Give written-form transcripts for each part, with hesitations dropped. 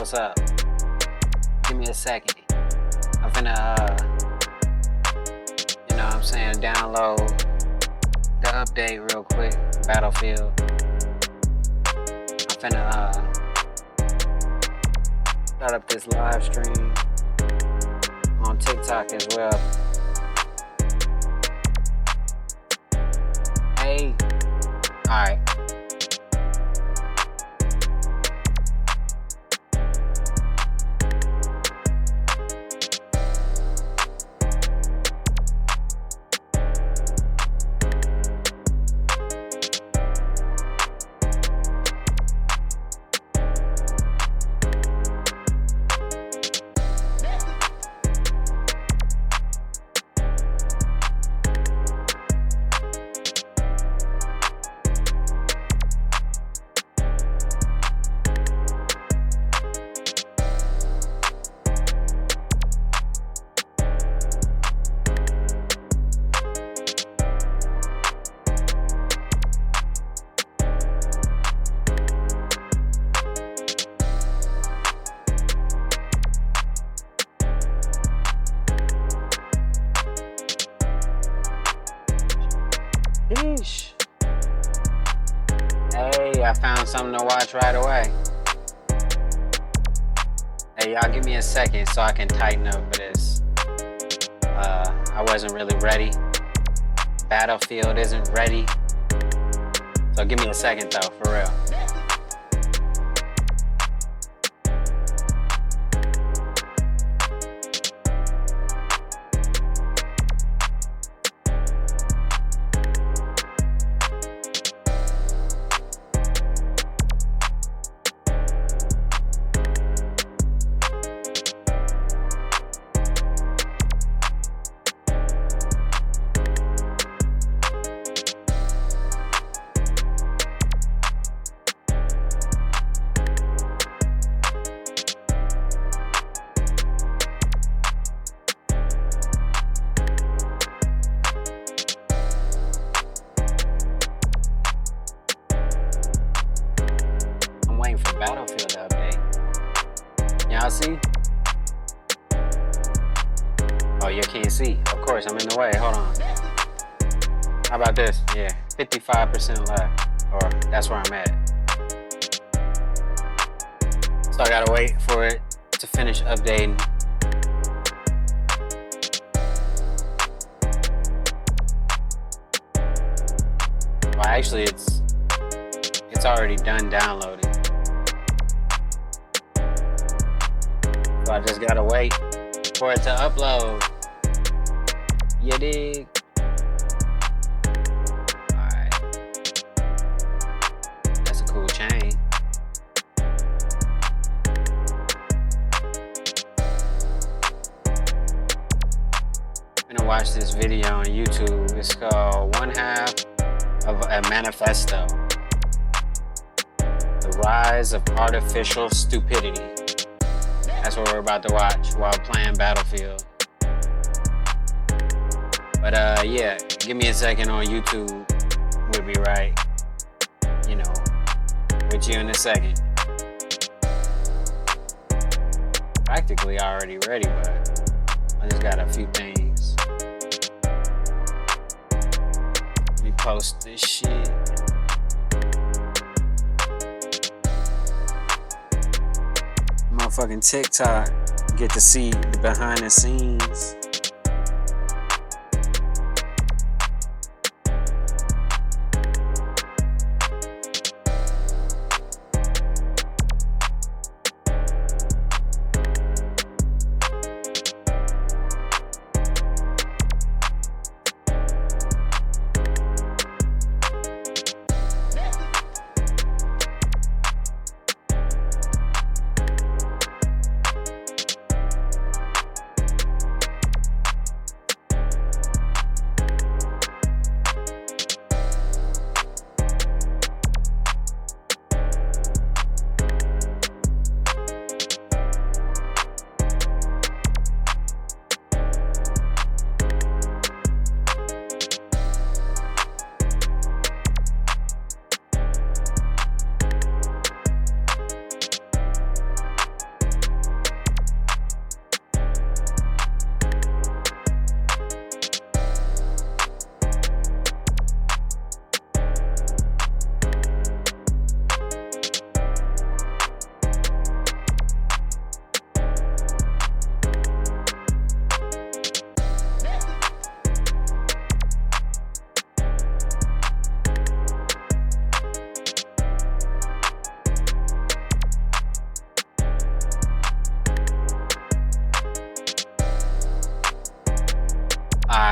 what's up? Give me a second. I'm finna, you know what I'm saying, download the update real quick. Battlefield. I'm finna start up this live stream on TikTok as well. Hey, alright. Yeesh. Hey, I found something to watch right away. Hey, y'all give me a second so I can tighten up for this. I wasn't really ready. Battlefield isn't ready. So give me a second though, for real. For Battlefield to update. Y'all see? Oh, you can't see. Of course, I'm in the way. Hold on. How about this? Yeah, 55% left. Or that's where I'm at. So I gotta wait for it to finish updating. Well, actually, it's already done downloading. So I just gotta wait for it to upload. You dig? Alright. That's a cool chain. I'm gonna watch this video on YouTube. It's called One Half of a Manifesto. The Rise of Artificial Stupidity. That's what we're about to watch while playing Battlefield. But yeah, give me a second on YouTube. We'll be right, you know, with you in a second. Practically already ready, but I just got a few things. Let me post this shit. Motherfucking TikTok, get to see the behind the scenes.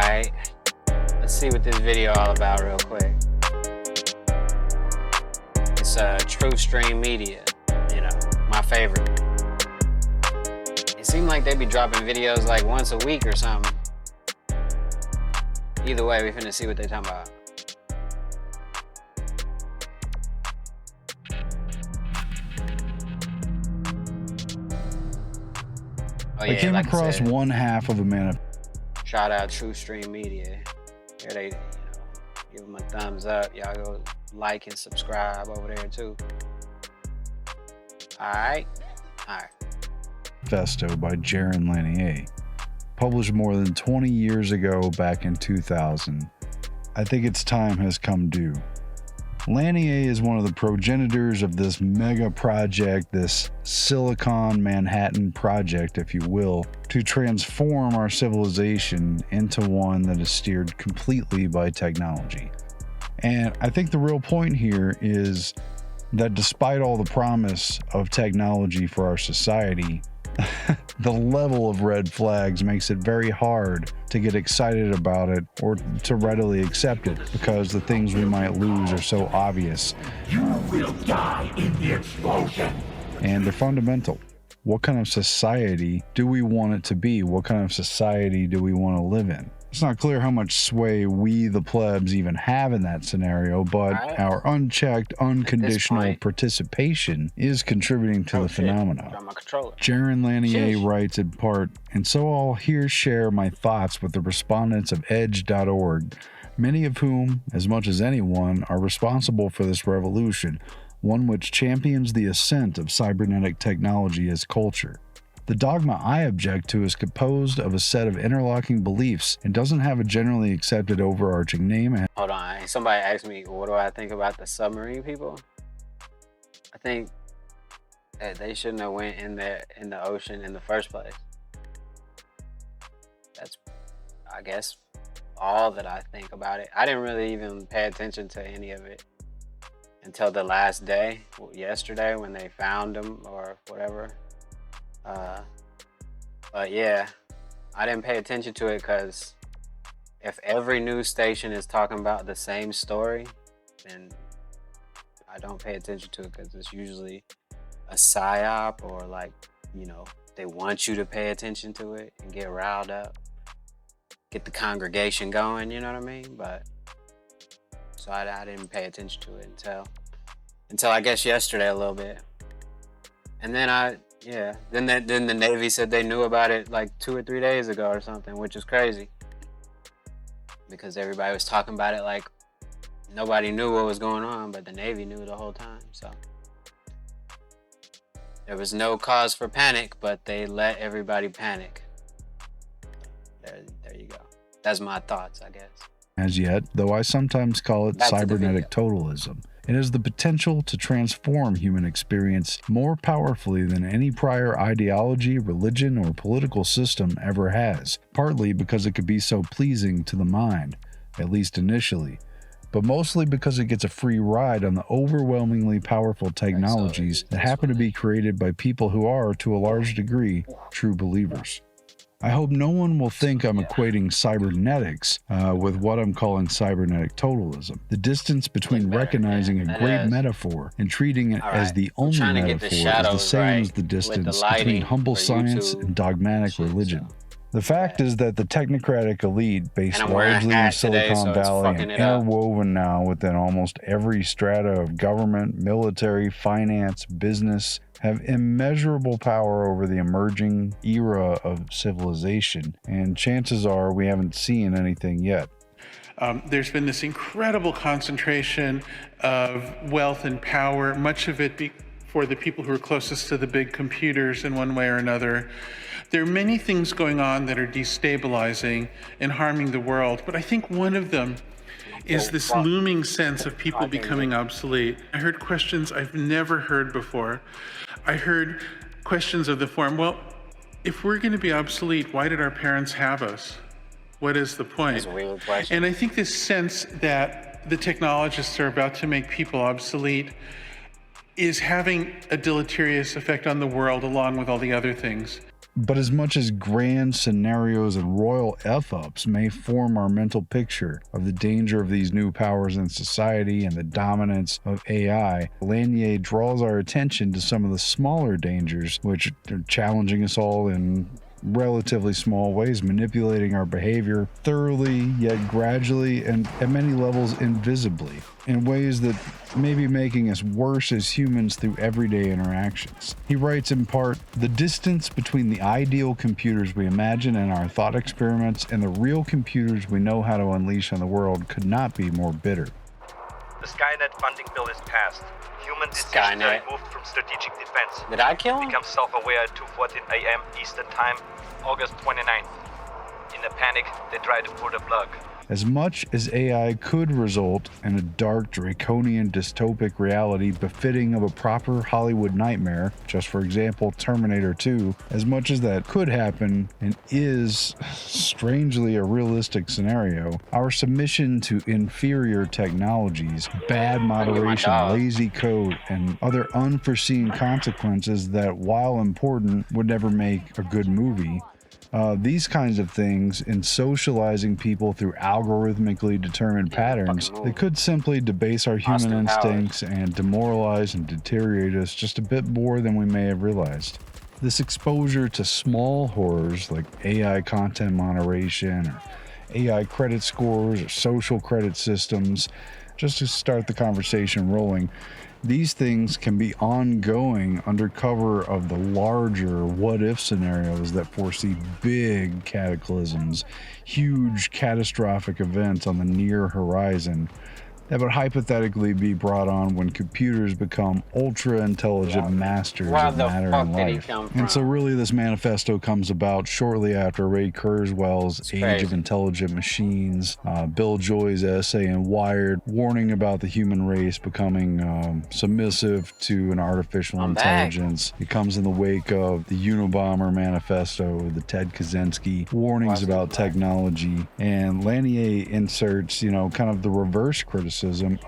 Alright. Let's see what this video all about real quick. It's TrueStream Media, you know, my favorite. It seemed like they be dropping videos like once a week or something. Either way, we finna see what they talking about. Oh, yeah, I came like across said, one half of a manifesto. shout out TrueStream Media. Here they, give them a thumbs up. Y'all go like and subscribe over there too. All right. Manifesto by Jaron Lanier, published more than 20 years ago back in 2000. I think its time has come due. Lanier is one of the progenitors of this mega project, this Silicon Manhattan project, if you will, to transform our civilization into one that is steered completely by technology. And I think the real point here is that despite all the promise of technology for our society, the level of red flags makes it very hard to get excited about it or to readily accept it, because the things we might lose are so obvious. You will die in the explosion. And they're fundamental. What kind of society do we want it to be? What kind of society do we want to live in? It's not clear how much sway we, the plebs, even have in that scenario, but our unchecked, unconditional participation is contributing to the phenomena. Jaron Lanier writes in part, and so I'll here share my thoughts with the respondents of Edge.org, many of whom, as much as anyone, are responsible for this revolution, one which champions the ascent of cybernetic technology as culture. The dogma I object to is composed of a set of interlocking beliefs and doesn't have a generally accepted overarching name. Hold on, somebody asked me, what do I think about the submarine people? I think that they shouldn't have went in the ocean in the first place. That's, I guess, all that I think about it. I didn't really even pay attention to any of it until the last day, yesterday, when they found them or whatever. But yeah, I didn't pay attention to it because if every news station is talking about the same story, then I don't pay attention to it, because it's usually a psyop, or like, you know, they want you to pay attention to it and get riled up, get the congregation going, you know what I mean? But so I didn't pay attention to it until I guess yesterday a little bit. And then then the Navy said they knew about it like 2 or 3 days ago or something, which is crazy, because everybody was talking about it like nobody knew what was going on, but the Navy knew the whole time. So there was no cause for panic, but they let everybody panic. There you go. That's my thoughts, I guess. As yet, though I sometimes call it cybernetic totalism. It has the potential to transform human experience more powerfully than any prior ideology, religion, or political system ever has, partly because it could be so pleasing to the mind, at least initially, but mostly because it gets a free ride on the overwhelmingly powerful technologies that happen to be created by people who are, to a large degree, true believers. I hope no one will think I'm equating cybernetics with what I'm calling cybernetic totalism. The distance between recognizing a great metaphor and treating it as the only metaphor is the same as the distance between humble science and dogmatic religion. The fact is that the technocratic elite, based largely in Silicon Valley and interwoven now within almost every strata of government, military, finance, business, have immeasurable power over the emerging era of civilization, and chances are we haven't seen anything yet. There's been this incredible concentration of wealth and power, much of it for the people who are closest to the big computers in one way or another. There are many things going on that are destabilizing and harming the world, but I think one of them is this looming sense of people becoming obsolete. I heard questions I've never heard before. I heard questions of the form, well, if we're going to be obsolete, why did our parents have us? What is the point? And I think this sense that the technologists are about to make people obsolete is having a deleterious effect on the world, along with all the other things. But as much as grand scenarios and royal F-ups may form our mental picture of the danger of these new powers in society and the dominance of AI, Lanier draws our attention to some of the smaller dangers which are challenging us all in relatively small ways, manipulating our behavior thoroughly yet gradually and at many levels invisibly, in ways that may be making us worse as humans through everyday interactions. He writes in part, "The distance between the ideal computers we imagine in our thought experiments and the real computers we know how to unleash on the world could not be more bitter." The Skynet funding bill is passed. Human decisions are removed from strategic defense. Did I kill him? Become self-aware at 2:14 a.m. Eastern Time, August 29th. In a panic, they try to pull the plug. As much as AI could result in a dark, draconian, dystopic reality befitting of a proper Hollywood nightmare, just for example, Terminator 2, as much as that could happen and is strangely a realistic scenario, our submission to inferior technologies, bad moderation, lazy code, and other unforeseen consequences that, while important, would never make a good movie, these kinds of things in socializing people through algorithmically determined patterns, they could simply debase our human instincts and demoralize and deteriorate us just a bit more than we may have realized. This exposure to small horrors like AI content moderation or AI credit scores or social credit systems, just to start the conversation rolling, these things can be ongoing under cover of the larger what-if scenarios that foresee big cataclysms, huge catastrophic events on the near horizon that would hypothetically be brought on when computers become ultra-intelligent masters of matter and life. And so really this manifesto comes about shortly after Ray Kurzweil's Age of Intelligent Machines, Bill Joy's essay in Wired warning about the human race becoming submissive to an artificial intelligence. It comes in the wake of the Unabomber manifesto, the Ted Kaczynski warnings about technology, and Lanier inserts, kind of the reverse criticism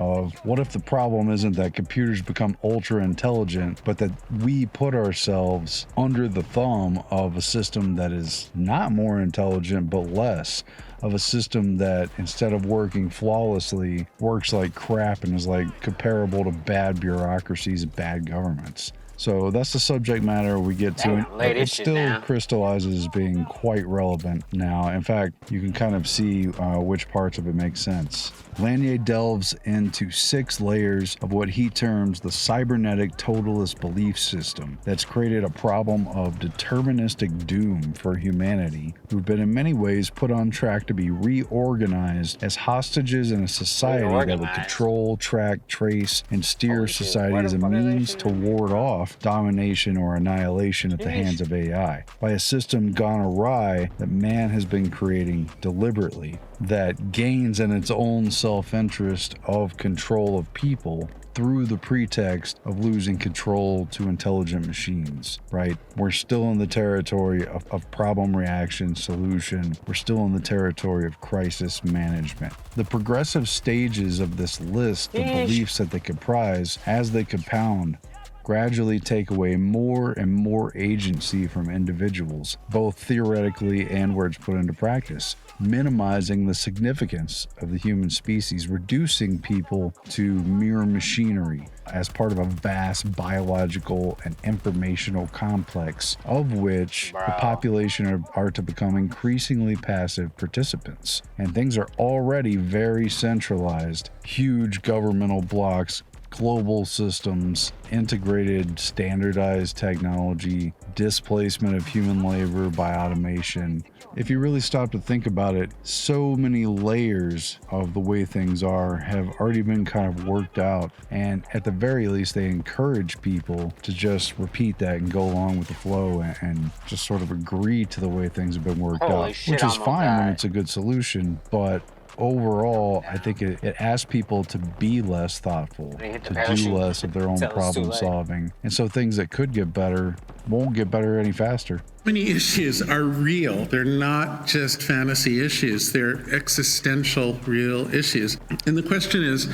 of what if the problem isn't that computers become ultra intelligent, but that we put ourselves under the thumb of a system that is not more intelligent but less, of a system that instead of working flawlessly works like crap and is like comparable to bad bureaucracies and bad governments. So that's the subject matter we get to. It still crystallizes as being quite relevant now. In fact, you can kind of see which parts of it make sense. Lanier delves into 6 layers of what he terms the cybernetic totalist belief system that's created a problem of deterministic doom for humanity, who've been in many ways put on track to be reorganized as hostages in a society that would control, track, trace, and steer society as a means to ward off domination or annihilation at the hands of AI by a system gone awry that man has been creating deliberately, that gains in its own self-interest of control of people through the pretext of losing control to intelligent machines, right? We're still in the territory of problem reaction solution. We're still in the territory of crisis management. The progressive stages of this list, the beliefs that they comprise, as they compound, gradually take away more and more agency from individuals, both theoretically and where it's put into practice, minimizing the significance of the human species, reducing people to mere machinery as part of a vast biological and informational complex of which the population are to become increasingly passive participants. And things are already very centralized, huge governmental blocks, global systems, integrated, standardized technology, displacement of human labor by automation. If you really stop to think about it, so many layers of the way things are have already been kind of worked out, and at the very least they encourage people to just repeat that and go along with the flow and just sort of agree to the way things have been worked out, which is fine when it's a good solution, but overall, I think it asks people to be less thoughtful, to do less of their own problem solving. And so things that could get better won't get better any faster. Many issues are real. They're not just fantasy issues. They're existential, real issues. And the question is,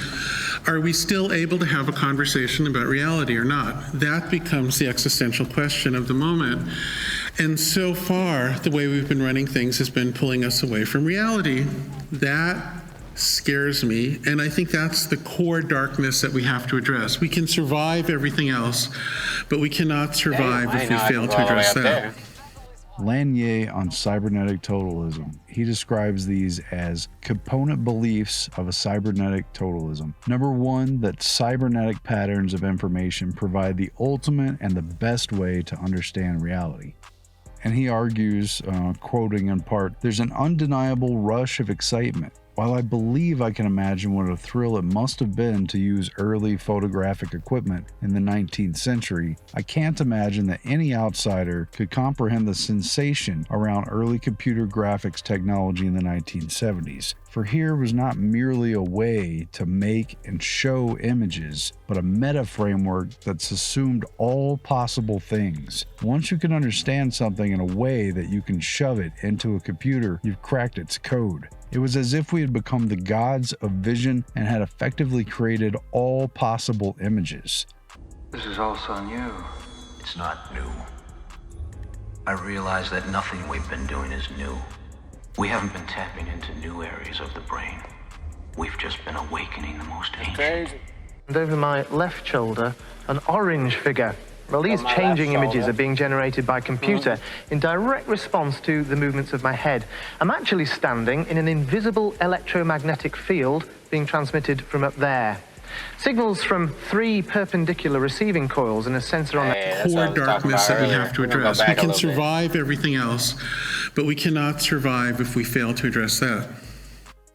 are we still able to have a conversation about reality or not? That becomes the existential question of the moment. And so far, the way we've been running things has been pulling us away from reality. That scares me, and I think that's the core darkness that we have to address. We can survive everything else, but we cannot survive if we fail to address that. Lanier on cybernetic totalism. He describes these as component beliefs of a cybernetic totalism. Number one, that cybernetic patterns of information provide the ultimate and the best way to understand reality. And he argues, quoting in part, "There's an undeniable rush of excitement. While I believe I can imagine what a thrill it must have been to use early photographic equipment in the 19th century, I can't imagine that any outsider could comprehend the sensation around early computer graphics technology in the 1970s. For here was not merely a way to make and show images, but a meta framework that assumed all possible things. Once you can understand something in a way that you can shove it into a computer, you've cracked its code. It was as if we had become the gods of vision and had effectively created all possible images." This is all so new. It's not new. I realize that nothing we've been doing is new. We haven't been tapping into new areas of the brain. We've just been awakening the most ancient. And over my left shoulder, an orange figure. Well, these changing images are being generated by computer in direct response to the movements of my head. I'm actually standing in an invisible electromagnetic field being transmitted from up there. Signals from 3 perpendicular receiving coils and a sensor on the core darkness that we have to address. We can survive everything else, but we cannot survive if we fail to address that.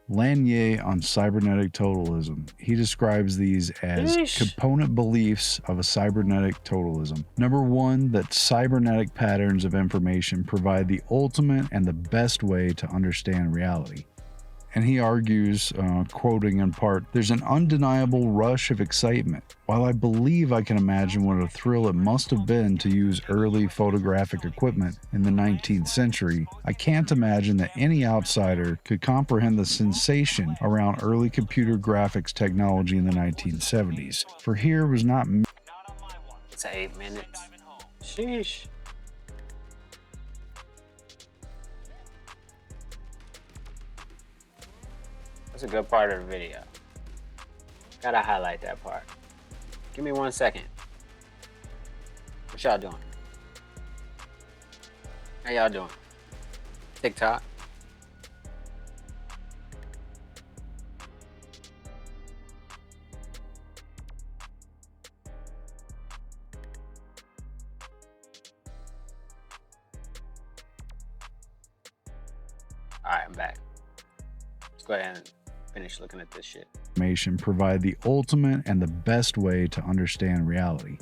Lanier on cybernetic totalism. He describes these as component beliefs of a cybernetic totalism. Number one, that cybernetic patterns of information provide the ultimate and the best way to understand reality. And he argues, quoting in part, "There's an undeniable rush of excitement. While I believe I can imagine what a thrill it must have been to use early photographic equipment in the 19th century, I can't imagine that any outsider could comprehend the sensation around early computer graphics technology in the 1970s. For here was not..." It's 8 minutes. Sheesh. That's a good part of the video. Gotta highlight that part. Give me 1 second. What y'all doing? How y'all doing? TikTok? Alright, I'm back. Let's go ahead and finish looking at this shit. Information provide the ultimate and the best way to understand reality.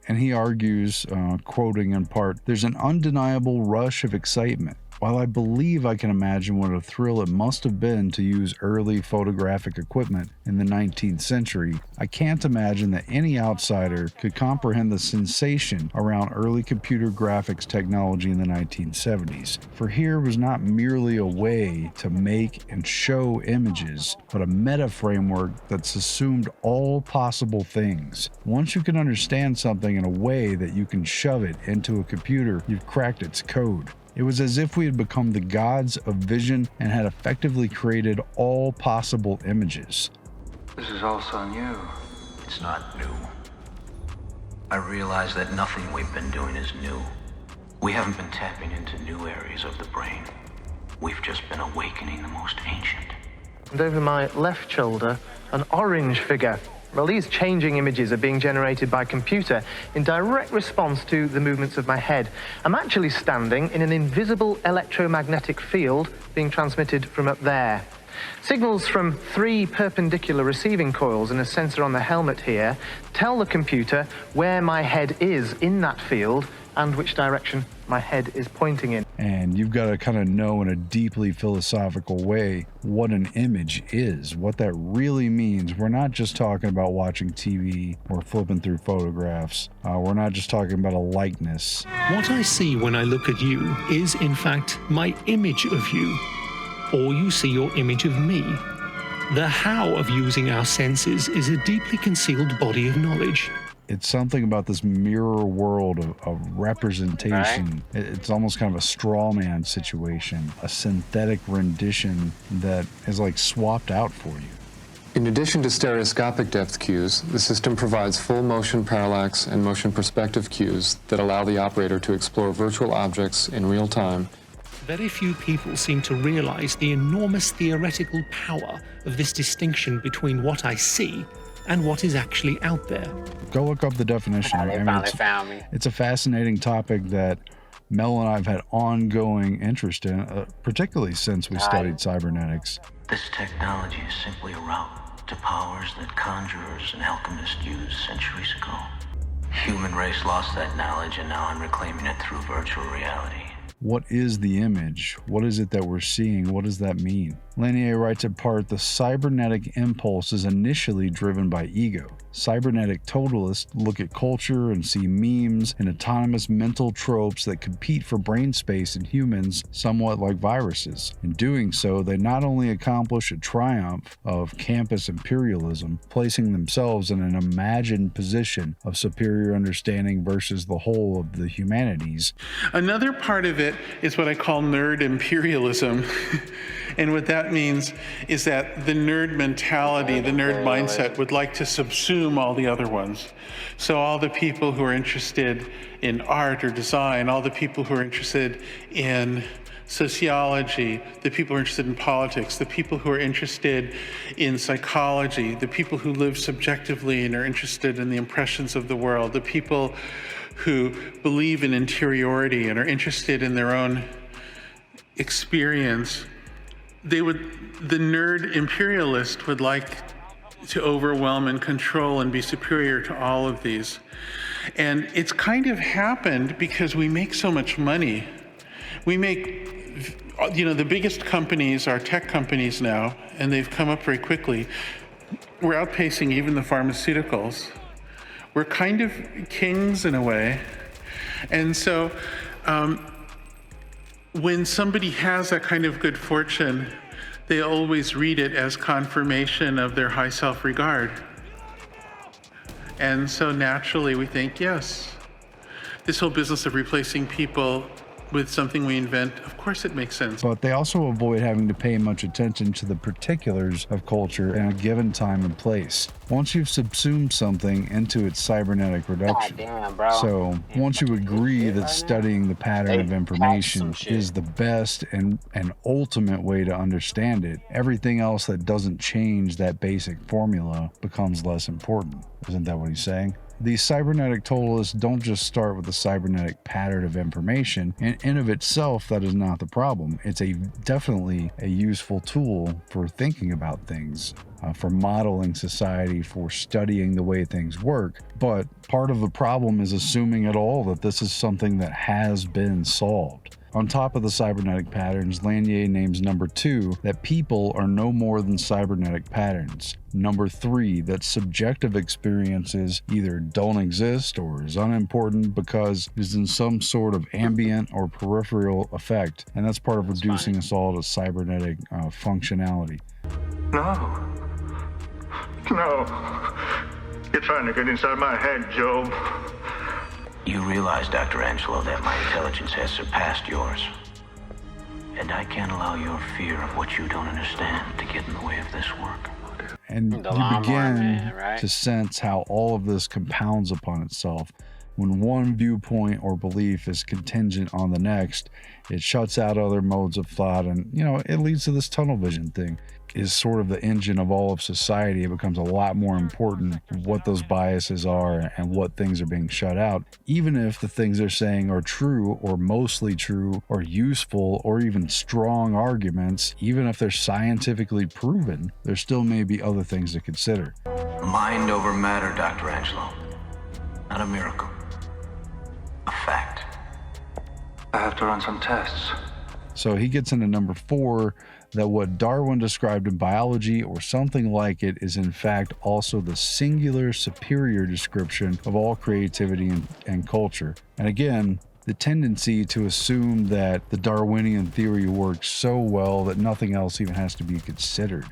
And he argues, quoting in part, "There's an undeniable rush of excitement. While I believe I can imagine what a thrill it must have been to use early photographic equipment in the 19th century, I can't imagine that any outsider could comprehend the sensation around early computer graphics technology in the 1970s. For here was not merely a way to make and show images, but a meta framework that assumed all possible things. Once you can understand something in a way that you can shove it into a computer, you've cracked its code. It was as if we had become the gods of vision and had effectively created all possible images." This is all so new. It's not new. I realize that nothing we've been doing is new. We haven't been tapping into new areas of the brain. We've just been awakening the most ancient. And over my left shoulder, an orange figure. Well, these changing images are being generated by computer in direct response to the movements of my head. I'm actually standing in an invisible electromagnetic field being transmitted from up there. Signals from 3 perpendicular receiving coils and a sensor on the helmet here tell the computer where my head is in that field and which direction my head is pointing in. And you've got to kind of know in a deeply philosophical way what an image is, what that really means. We're not just talking about watching TV or flipping through photographs. We're not just talking about a likeness. What I see when I look at you is, in fact, my image of you. Or you see your image of me. The how of using our senses is a deeply concealed body of knowledge. It's something about this mirror world of representation. It's almost kind of a straw man situation, a synthetic rendition that is like swapped out for you. In addition to stereoscopic depth cues, the system provides full motion parallax and motion perspective cues that allow the operator to explore virtual objects in real time. Very few people seem to realize the enormous theoretical power of this distinction between what I see and what is actually out there. Go look up the definition. They finally found me. It's a fascinating topic that Mel and I have had ongoing interest in, particularly since we studied cybernetics. This technology is simply a route to powers that conjurers and alchemists used centuries ago. Human race lost that knowledge, and now I'm reclaiming it through virtual reality. What is the image? What is it that we're seeing? What does that mean? Lanier writes at part, the cybernetic impulse is initially driven by ego. Cybernetic totalists look at culture and see memes and autonomous mental tropes that compete for brain space in humans, somewhat like viruses. In doing so, they not only accomplish a triumph of campus imperialism, placing themselves in an imagined position of superior understanding versus the whole of the humanities. Another part of it is what I call nerd imperialism. And what that means is that the nerd mentality, the nerd mindset would like to subsume all the other ones. So all the people who are interested in art or design, all the people who are interested in sociology, the people who are interested in politics, the people who are interested in psychology, the people who live subjectively and are interested in the impressions of the world, the people who believe in interiority and are interested in their own experience. The nerd imperialist would like to overwhelm and control and be superior to all of these. And it's kind of happened because we make so much money. We make, the biggest companies are tech companies now, and they've come up very quickly. We're outpacing even the pharmaceuticals. We're kind of kings in a way. And so, when somebody has that kind of good fortune, they always read it as confirmation of their high self-regard. And so naturally we think, yes, this whole business of replacing people with something we invent, of course it makes sense. But they also avoid having to pay much attention to the particulars of culture in a given time and place. Once you've subsumed something into its cybernetic reduction. So once you agree that studying the pattern of information is the best and ultimate way to understand it, everything else that doesn't change that basic formula becomes less important. Isn't that what he's saying? These cybernetic totalists don't just start with the cybernetic pattern of information, and in of itself, that is not the problem. It's definitely a useful tool for thinking about things, for modeling society, for studying the way things work. But part of the problem is assuming at all that this is something that has been solved. On top of the cybernetic patterns, Lanier names number 2, that people are no more than cybernetic patterns. Number 3, that subjective experiences either don't exist or is unimportant because it is in some sort of ambient or peripheral effect, and that's part of reducing us all to cybernetic functionality. No. You're trying to get inside my head, Job. You realize, Dr. Angelo, that my intelligence has surpassed yours. And I can't allow your fear of what you don't understand to get in the way of this work. And you begin to sense how all of this compounds upon itself. When one viewpoint or belief is contingent on the next, it shuts out other modes of thought, and it leads to this tunnel vision thing. Is sort of the engine of all of society. It becomes a lot more important what those biases are and what things are being shut out, even if the things they're saying are true or mostly true or useful or even strong arguments. Even if they're scientifically proven, there still may be other things to consider. Mind over matter, Dr. Angelo. Not a miracle. A fact. I have to run some tests. So he gets into number 4, that what Darwin described in biology or something like it is in fact also the singular superior description of all creativity and culture. And again, the tendency to assume that the Darwinian theory works so well that nothing else even has to be considered.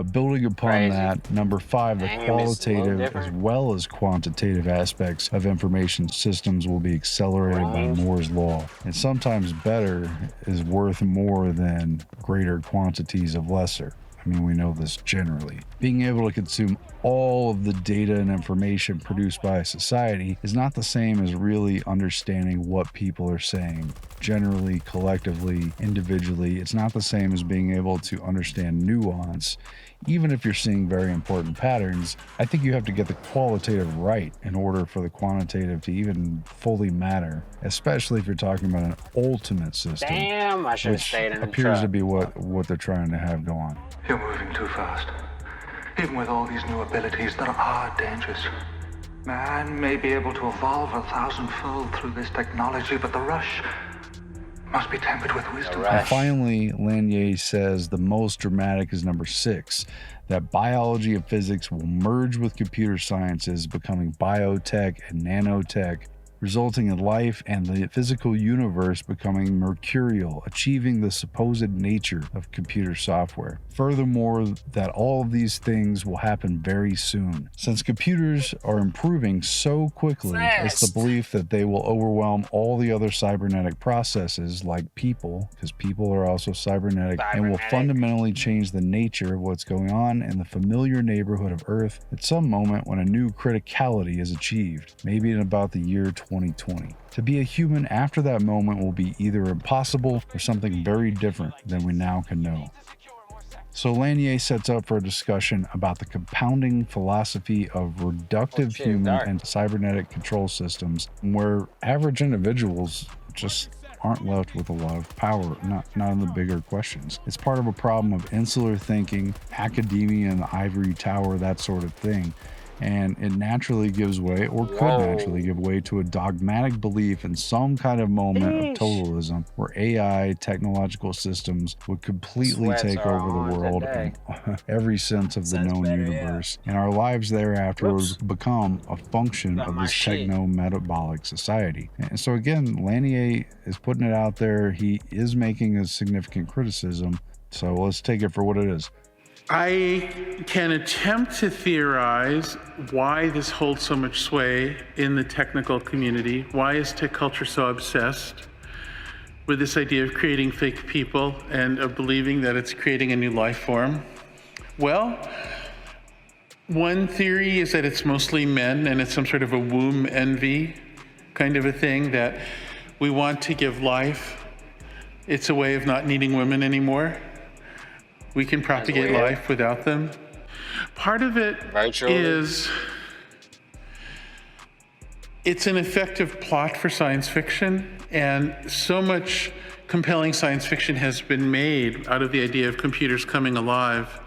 Building upon Crazy. that, number 5, the Damn, it's a little qualitative as different. well as quantitative aspects of information systems will be accelerated by Right. Moore's law. And sometimes better is worth more than greater quantities of lesser. I mean, we know this generally. Being able to consume all of the data and information produced by a society is not the same as really understanding what people are saying. Generally, collectively, individually, it's not the same as being able to understand nuance. Even if you're seeing very important patterns, I think you have to get the qualitative right in order for the quantitative to even fully matter, especially if you're talking about an ultimate system, Damn, I should have which stayed in the appears truck. to be what they're trying to have go on. You're moving too fast. Even with all these new abilities, there are dangers. Man may be able to evolve 1,000-fold through this technology, but the rush must be tempered with wisdom. Right. And finally, Lanier says the most dramatic is number 6, that biology and physics will merge with computer sciences, becoming biotech and nanotech, resulting in life and the physical universe becoming mercurial, achieving the supposed nature of computer software. Furthermore, that all of these things will happen very soon. Since computers are improving so quickly, it's the belief that they will overwhelm all the other cybernetic processes like people, because people are also cybernetic, and will fundamentally change the nature of what's going on in the familiar neighborhood of Earth at some moment when a new criticality is achieved, maybe in about the year 2020. To be a human after that moment will be either impossible or something very different than we now can know. So Lanier sets up for a discussion about the compounding philosophy of reductive human and cybernetic control systems, where average individuals just aren't left with a lot of power, not in the bigger questions. It's part of a problem of insular thinking, academia and the ivory tower, that sort of thing. And it naturally gives way, or could naturally give way, to a dogmatic belief in some kind of moment of totalism where AI technological systems would completely Sweats take are over on the world today. in every sense of the Sense known better, universe. And our lives thereafter would become a function Got of my this shit. techno-metabolic society. And so again, Lanier is putting it out there. He is making a significant criticism. So let's take it for what it is. I can attempt to theorize why this holds so much sway in the technical community. Why is tech culture so obsessed with this idea of creating fake people and of believing that it's creating a new life form? Well, one theory is that it's mostly men and it's some sort of a womb envy kind of a thing, that we want to give life. It's a way of not needing women anymore. We can propagate weird. life without them. Part of it Virtually. is it's an effective plot for science fiction, and so much compelling science fiction has been made out of the idea of computers coming alive.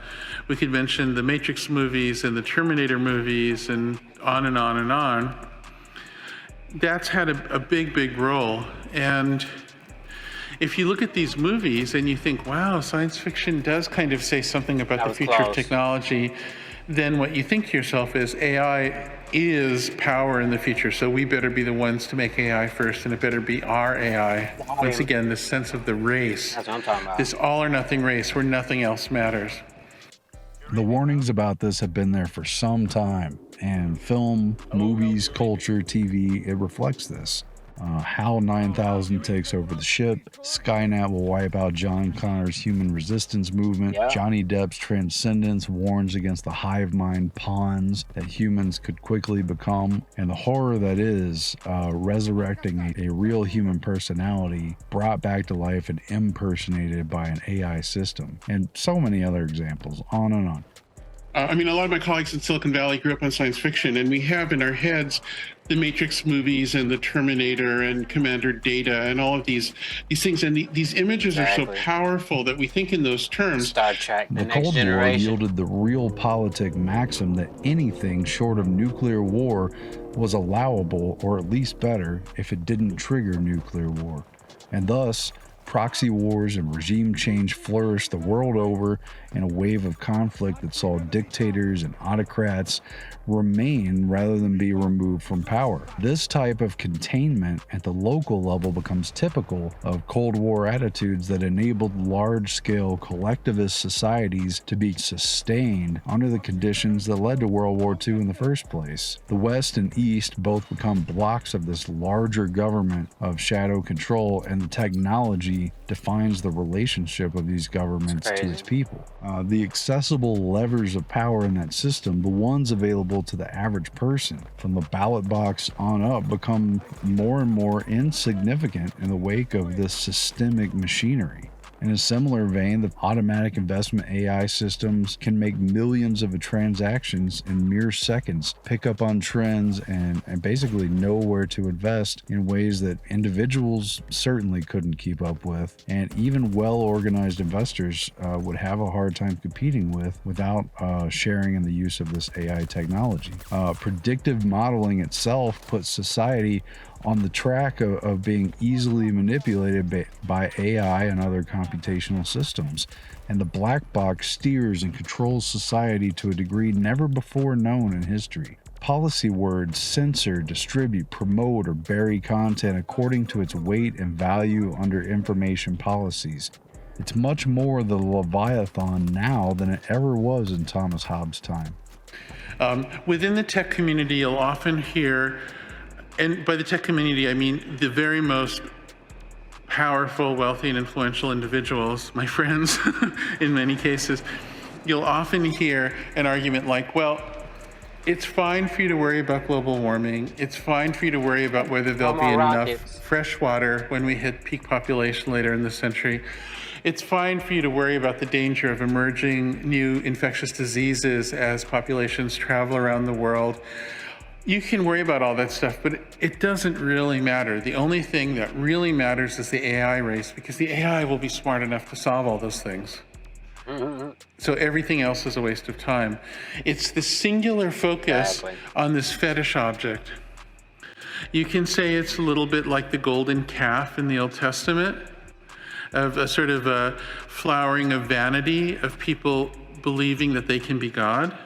We could mention the Matrix movies and the Terminator movies and on and on and on. That's had a big role. And if you look at these movies and you think, wow, science fiction does kind of say something about That the was future of close. technology, then what you think to yourself is AI is power in the future, so we better be the ones to make AI first, and it better be our AI. Once again, this sense of the race, That's what I'm talking about. this all or nothing race where nothing else matters. The warnings about this have been there for some time, and film, movies, culture, TV, it reflects this. HAL 9000 takes over the ship. Skynet will wipe out John Connor's human resistance movement. Yeah. Johnny Depp's Transcendence warns against the hive mind pawns that humans could quickly become. And the horror that is resurrecting a real human personality brought back to life and impersonated by an AI system. And so many other examples, on and on. I mean, a lot of my colleagues in Silicon Valley grew up on science fiction, and we have in our heads the Matrix movies and the Terminator and Commander Data and all of these things. And these images are so Exactly. powerful that we think in those terms. Star Trek, the The next Cold War generation. yielded the realpolitik maxim that anything short of nuclear war was allowable, or at least better, if it didn't trigger nuclear war. And thus, Proxy wars and regime change flourished the world over, and a wave of conflict that saw dictators and autocrats remain rather than be removed from power. This type of containment at the local level becomes typical of Cold War attitudes that enabled large-scale collectivist societies to be sustained under the conditions that led to World War II in the first place. The West and East both become blocks of this larger government of shadow control, and the technology defines the relationship of these governments to its people. The accessible levers of power in that system, the ones available to the average person, from the ballot box on up, become more and more insignificant in the wake of this systemic machinery. In a similar vein, the automatic investment AI systems can make millions of transactions in mere seconds, pick up on trends, and basically know where to invest in ways that individuals certainly couldn't keep up with, and even well-organized investors would have a hard time competing with without sharing in the use of this AI technology. Predictive modeling itself puts society on the track of being easily manipulated by AI and other computational systems. And the black box steers and controls society to a degree never before known in history. Policy words censor, distribute, promote, or bury content according to its weight and value under information policies. It's much more the Leviathan now than it ever was in Thomas Hobbes' time. Within the tech community, you'll often hear, and by the tech community, I mean the very most powerful, wealthy, and influential individuals, my friends, in many cases, you'll often hear an argument like, well, it's fine for you to worry about global warming. It's fine for you to worry about whether there'll be enough fresh water when we hit peak population later in the century. It's fine for you to worry about the danger of emerging new infectious diseases as populations travel around the world. You can worry about all that stuff, but it doesn't really matter. The only thing that really matters is the AI race, because the AI will be smart enough to solve all those things. So everything else is a waste of time. It's the singular focus on this fetish object. You can say it's a little bit like the golden calf in the Old Testament, of a sort of a flowering of vanity of people believing that they can be God,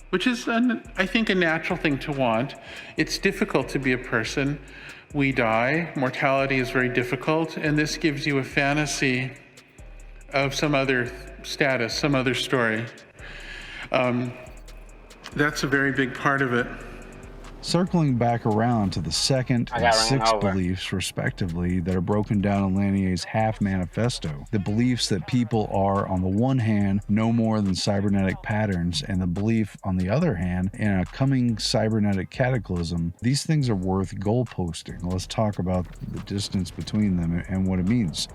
which is, I think, a natural thing to want. It's difficult to be a person. We die. Mortality is very difficult, and this gives you a fantasy of some other status, some other story. That's a very big part of it. Circling back around to the second and sixth beliefs, respectively, that are broken down in Lanier's Half Manifesto, the beliefs that people are, on the one hand, no more than cybernetic patterns, and the belief, on the other hand, in a coming cybernetic cataclysm, these things are worth goalposting. Let's talk about the distance between them and what it means.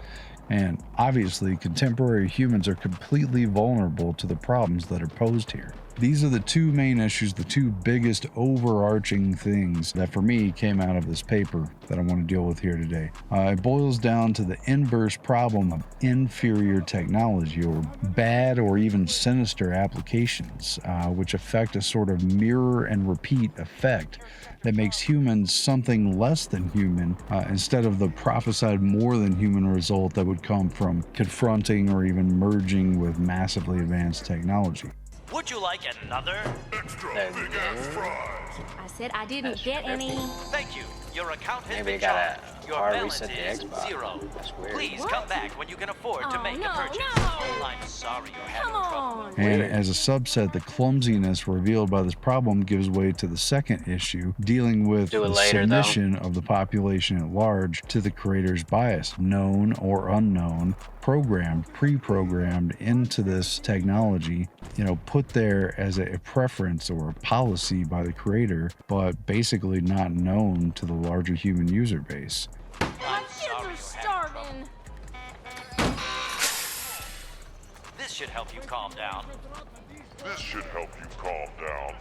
And obviously, contemporary humans are completely vulnerable to the problems that are posed here. These are the two main issues, the two biggest overarching things that for me came out of this paper that I want to deal with here today. It boils down to the inverse problem of inferior technology, or bad or even sinister applications, which affect a sort of mirror and repeat effect that makes humans something less than human, instead of the prophesied more than human result that would come from confronting or even merging with massively advanced technology. Would you like another? Extra big ass fries. I said I didn't get any. Thank you. Your account has Maybe been got charged. a Your hard balance reset is the Xbox. 0. That's weird. Please What? come back when you can afford to make a purchase. I'm sorry you're having trouble. And as a subset, the clumsiness revealed by this problem gives way to the second issue, dealing with the submission of the population at large to the creator's bias, known or unknown, programmed, pre-programmed into this technology, put there as a preference or a policy by the creator, but basically not known to the larger human user base. My kids are starving. This should help you calm down. This should help you calm down.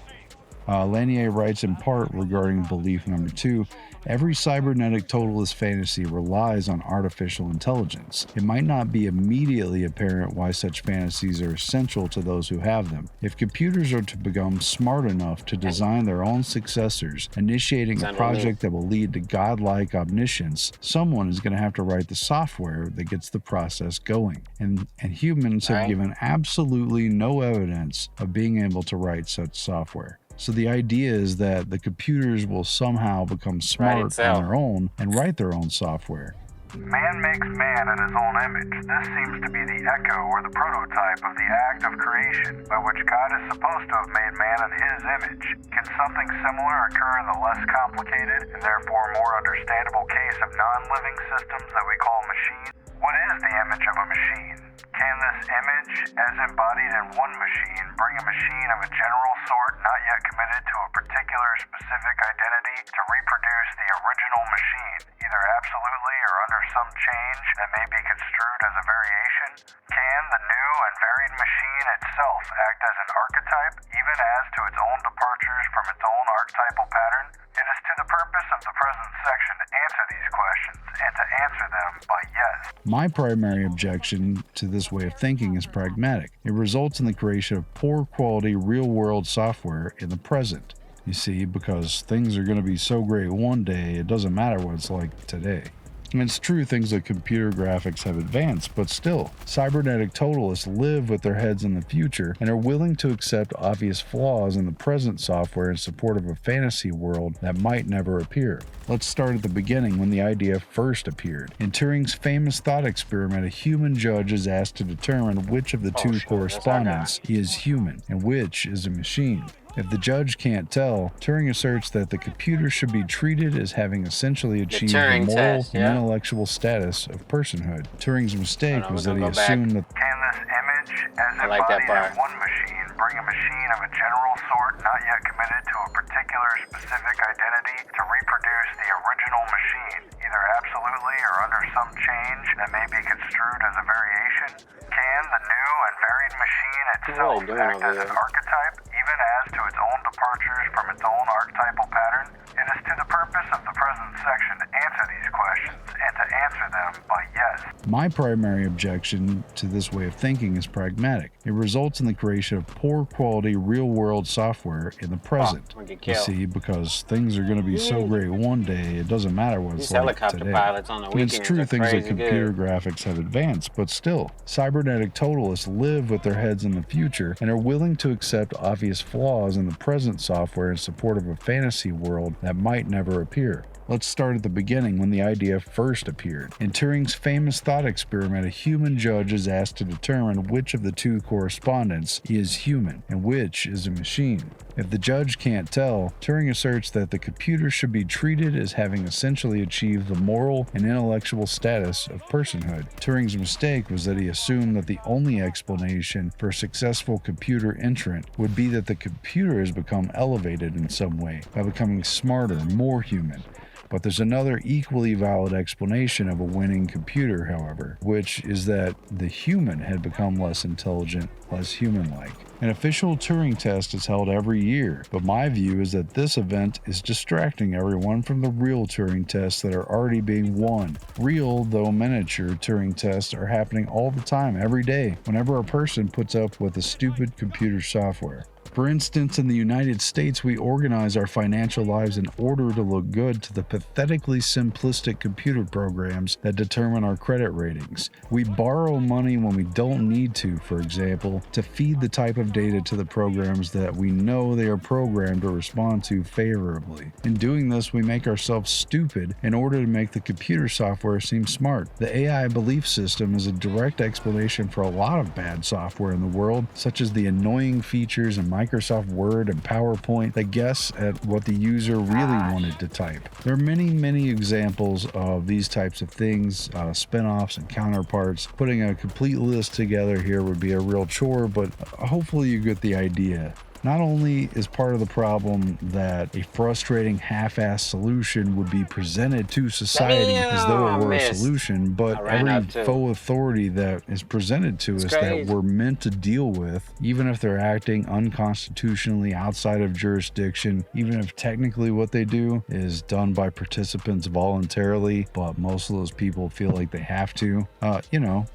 Lanier writes in part regarding belief number 2, every cybernetic totalist fantasy relies on artificial intelligence. It might not be immediately apparent why such fantasies are essential to those who have them. If computers are to become smart enough to design their own successors, initiating a project that will lead to godlike omniscience, someone is going to have to write the software that gets the process going. And humans have given absolutely no evidence of being able to write such software. So the idea is that the computers will somehow become smart on their own and write their own software. Man makes man in his own image. This seems to be the echo or the prototype of the act of creation by which God is supposed to have made man in his image. Can something similar occur in the less complicated and therefore more understandable case of non-living systems that we call machines? What is the image of a machine? Can this image, as embodied in one machine, bring a machine of a general sort not yet committed to a particular specific identity to reproduce the original machine, either absolutely or under some change that may be construed as a variation? Can the new and varied machine itself act as an archetype, even as to its own departures from its own archetypal pattern? It is to the purpose of the present section to answer these questions, and to answer them by yes. My primary objection to this way of thinking is pragmatic. It results in the creation of poor quality real-world software in the present. You see, because things are going to be so great one day, it doesn't matter what it's like today. And it's true things like computer graphics have advanced, but still, cybernetic totalists live with their heads in the future and are willing to accept obvious flaws in the present software in support of a fantasy world that might never appear. Let's start at the beginning when the idea first appeared. In Turing's famous thought experiment, a human judge is asked to determine which of the two correspondents is human and which is a machine. If the judge can't tell, Turing asserts that the computer should be treated as having essentially achieved the moral and intellectual status of personhood. Turing's mistake was that he assumed that... Can this image, as embodied in one machine, bring a machine of a general sort not yet committed to a particular specific identity to reproduce the original machine, either absolutely or under some change that may be construed as a variation? Can the new and varied machine itself act as an archetype, even as to its own departures from its own archetypal pattern? It is to the purpose of the present section to answer these questions, and to answer them by yes. My primary objection to this way of thinking is pragmatic. It results in the creation of poor quality real-world software in the present. You see, because things are going to be so great one day, it doesn't matter what it's like today. And it's true things like computer graphics have advanced, but still, cybernetic totalists live with their heads in the future and are willing to accept obvious flaws in the present software in support of a fantasy world that might never appear. Let's start at the beginning when the idea first appeared. In Turing's famous thought experiment, a human judge is asked to determine which of the two correspondents is human and which is a machine. If the judge can't tell, Turing asserts that the computer should be treated as having essentially achieved the moral and intellectual status of personhood. Turing's mistake was that he assumed that the only explanation for a successful computer entrant would be that the computer has become elevated in some way by becoming smarter, more human. But there's another equally valid explanation of a winning computer, however, which is that the human had become less intelligent, less human-like. An official Turing test is held every year, but my view is that this event is distracting everyone from the real Turing tests that are already being won. Real, though miniature, Turing tests are happening all the time, every day, whenever a person puts up with a stupid computer software. For instance, in the United States, we organize our financial lives in order to look good to the pathetically simplistic computer programs that determine our credit ratings. We borrow money when we don't need to, for example, to feed the type of data to the programs that we know they are programmed to respond to favorably. In doing this, we make ourselves stupid in order to make the computer software seem smart. The AI belief system is a direct explanation for a lot of bad software in the world, such as the annoying features in Microsoft Word and PowerPoint that guess at what the user really wanted to type. There are many examples of these types of things, spin-offs and counterparts. Putting a complete list together here would be a real chore, but hopefully you get the idea. Not only is part of the problem that a frustrating half-assed solution would be presented to society as though it were a solution, but every faux authority that is presented to us that we're meant to deal with, even if they're acting unconstitutionally outside of jurisdiction, even if technically what they do is done by participants voluntarily, but most of those people feel like they have to.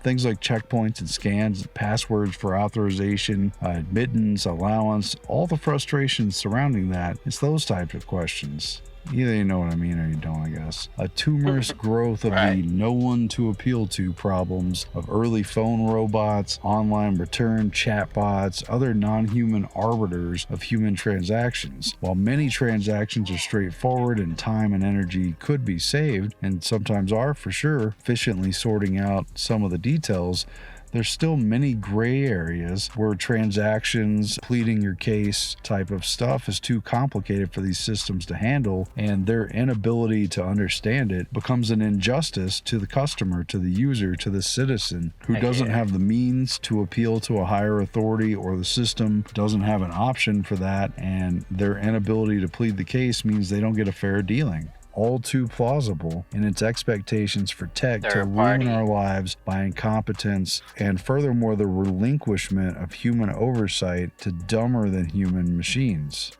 Things like checkpoints and scans, passwords for authorization, admittance, allowance, all the frustrations surrounding that. It's those types of questions. Either you know what I mean or you don't, I guess. A tumorous growth of the no one to appeal to problems of early phone robots, online return chatbots, other non-human arbiters of human transactions. While many transactions are straightforward and time and energy could be saved, and sometimes are for sure, efficiently sorting out some of the details, there's still many gray areas where transactions, pleading your case type of stuff is too complicated for these systems to handle, and their inability to understand it becomes an injustice to the customer, to the user, to the citizen who doesn't have the means to appeal to a higher authority, or the system doesn't have an option for that, and their inability to plead the case means they don't get a fair dealing. All too plausible in its expectations for tech to ruin our lives by incompetence, and furthermore the relinquishment of human oversight to dumber than human machines.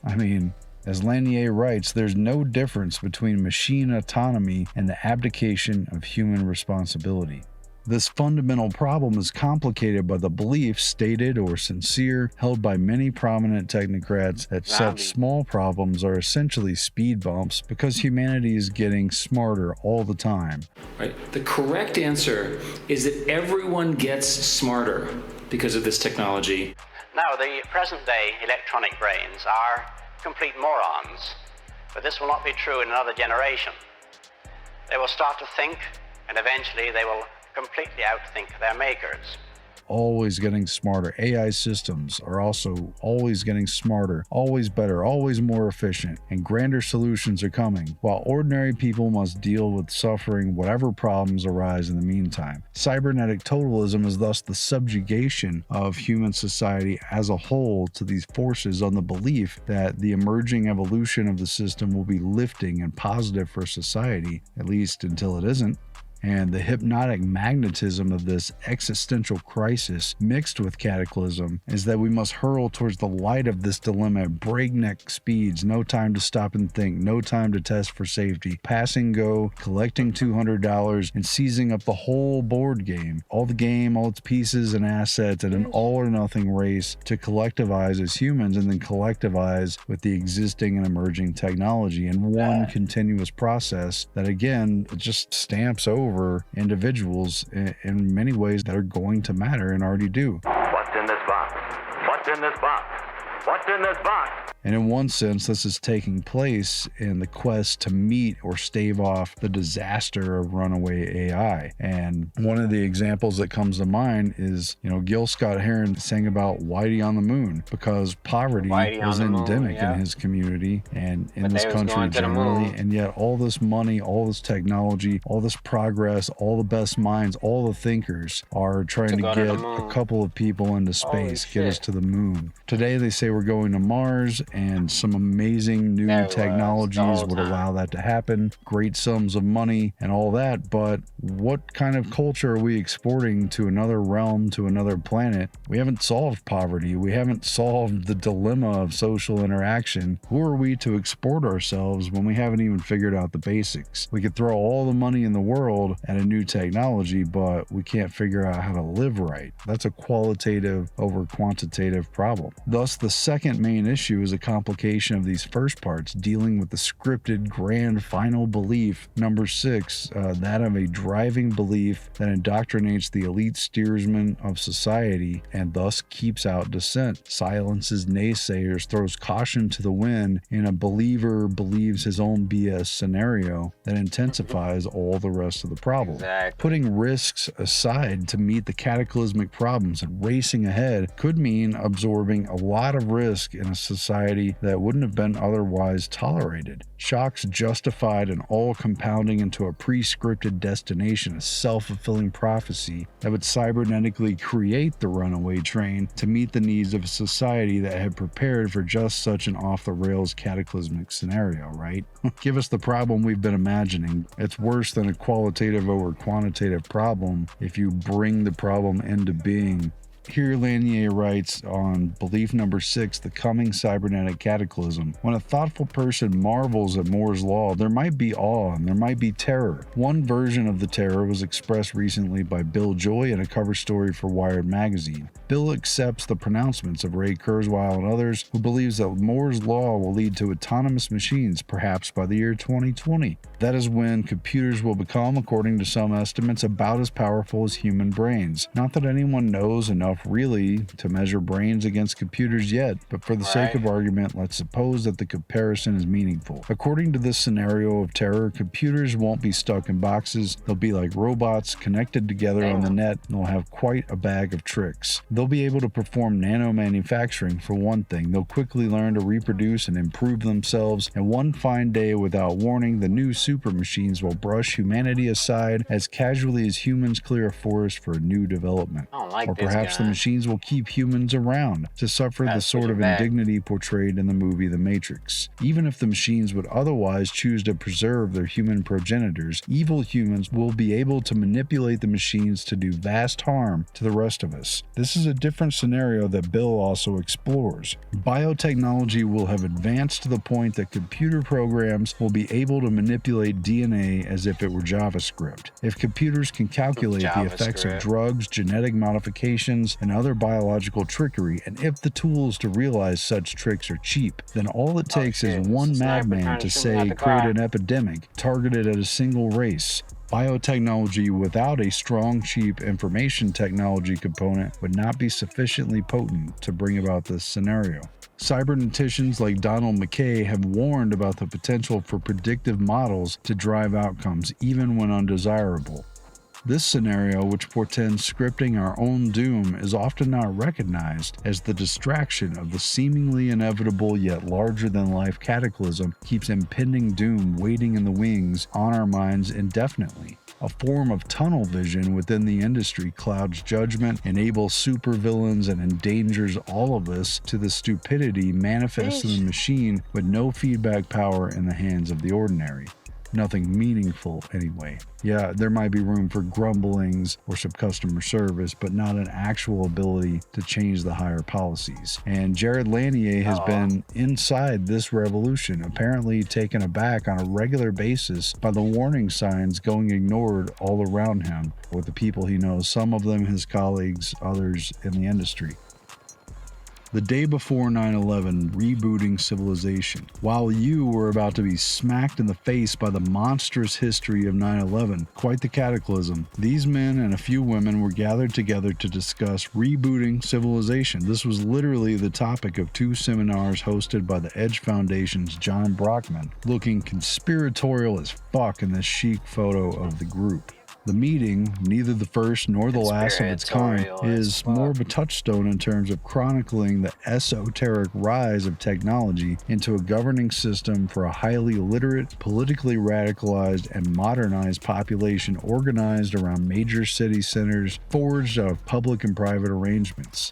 I mean, as Lanier writes, there's no difference between machine autonomy and the abdication of human responsibility. This fundamental problem is complicated by the belief, stated or sincere, held by many prominent technocrats that such small problems are essentially speed bumps because humanity is getting smarter all the time. Right. The correct answer is that everyone gets smarter because of this technology. Now, the present-day electronic brains are complete morons, but this will not be true in another generation. They will start to think, and eventually they will completely outthink their makers. Always getting smarter. AI systems are also always getting smarter, always better, always more efficient, and grander solutions are coming, while ordinary people must deal with suffering whatever problems arise in the meantime. Cybernetic totalism is thus the subjugation of human society as a whole to these forces on the belief that the emerging evolution of the system will be lifting and positive for society, at least until it isn't. And the hypnotic magnetism of this existential crisis mixed with cataclysm is that we must hurl towards the light of this dilemma at breakneck speeds, no time to stop and think, no time to test for safety, pass and go, collecting $200 and seizing up the whole board game, all the game, all its pieces and assets, in an all or nothing race to collectivize as humans and then collectivize with the existing and emerging technology in one continuous process that again just stamps over individuals in many ways that are going to matter and already do. What's in this box? What's in this box? What's in this box? And in one sense, this is taking place in the quest to meet or stave off the disaster of runaway AI. And one of the examples that comes to mind is, Gil Scott-Heron saying about Whitey on the moon, because poverty was endemic in his community and in this country generally. And yet all this money, all this technology, all this progress, all the best minds, all the thinkers are trying to get a couple of people into space, get us to the moon. Today they say we're going to Mars, and some amazing new technologies would allow that to happen, great sums of money and all that, but what kind of culture are we exporting to another realm, to another planet? We haven't solved poverty. We haven't solved the dilemma of social interaction. Who are we to export ourselves when we haven't even figured out the basics? We could throw all the money in the world at a new technology, but we can't figure out how to live right. That's a qualitative over quantitative problem. Thus, the second main issue is a complication of these first parts, dealing with the scripted grand final belief, number 6, that of a driving belief that indoctrinates the elite steersman of society and thus keeps out dissent, silences naysayers, throws caution to the wind in a believer believes his own BS scenario that intensifies all the rest of the problem. Putting risks aside to meet the cataclysmic problems and racing ahead could mean absorbing a lot of risk in a society that wouldn't have been otherwise tolerated. Shocks justified and all compounding into a pre-scripted destination, a self-fulfilling prophecy that would cybernetically create the runaway train to meet the needs of a society that had prepared for just such an off-the-rails cataclysmic scenario, right? Give us the problem we've been imagining. It's worse than a qualitative over quantitative problem if you bring the problem into being. Here Lanier writes on belief number 6, the coming cybernetic cataclysm. When a thoughtful person marvels at Moore's law, there might be awe and there might be terror. One version of the terror was expressed recently by Bill Joy in a cover story for Wired magazine. Bill accepts the pronouncements of Ray Kurzweil and others who believes that Moore's law will lead to autonomous machines perhaps by the year 2020. That is when computers will become, according to some estimates, about as powerful as human brains. Not that anyone knows enough really to measure brains against computers yet, but for the sake of argument, let's suppose that the comparison is meaningful. According to this scenario of terror, computers won't be stuck in boxes. They'll be like robots connected together on the net, and they'll have quite a bag of tricks. They'll be able to perform nano manufacturing for one thing. They'll quickly learn to reproduce and improve themselves, and one fine day without warning, the new super machines will brush humanity aside as casually as humans clear a forest for a new development. Or perhaps the machines will keep humans around to suffer the sort of indignity portrayed in the movie The Matrix. Even if the machines would otherwise choose to preserve their human progenitors, evil humans will be able to manipulate the machines to do vast harm to the rest of us. This is a different scenario that Bill also explores. Biotechnology will have advanced to the point that computer programs will be able to manipulate DNA as if it were JavaScript. If computers can calculate the effects of drugs, genetic modifications, and other biological trickery, and if the tools to realize such tricks are cheap, then all it takes is one madman to say, create an epidemic targeted at a single race. Biotechnology without a strong, cheap information technology component would not be sufficiently potent to bring about this scenario. Cyberneticians like Donald McKay have warned about the potential for predictive models to drive outcomes even when undesirable. This scenario, which portends scripting our own doom, is often not recognized as the distraction of the seemingly inevitable yet larger-than-life cataclysm keeps impending doom waiting in the wings on our minds indefinitely. A form of tunnel vision within the industry clouds judgment, enables supervillains, and endangers all of us to the stupidity manifest in the machine with no feedback power in the hands of the ordinary. Nothing meaningful anyway. Yeah, there might be room for grumblings or some customer service, but not an actual ability to change the higher policies. And Jared Lanier has been inside this revolution, apparently taken aback on a regular basis by the warning signs going ignored all around him with the people he knows, some of them his colleagues, others in the industry. The day before 9/11, rebooting civilization. While you were about to be smacked in the face by the monstrous history of 9/11, quite the cataclysm, these men and a few women were gathered together to discuss rebooting civilization. This was literally the topic of 2 seminars hosted by the Edge Foundation's John Brockman, looking conspiratorial as fuck in this chic photo of the group. The meeting, neither the first nor the last of its kind, is more of a touchstone in terms of chronicling the esoteric rise of technology into a governing system for a highly literate, politically radicalized, and modernized population organized around major city centers forged out of public and private arrangements.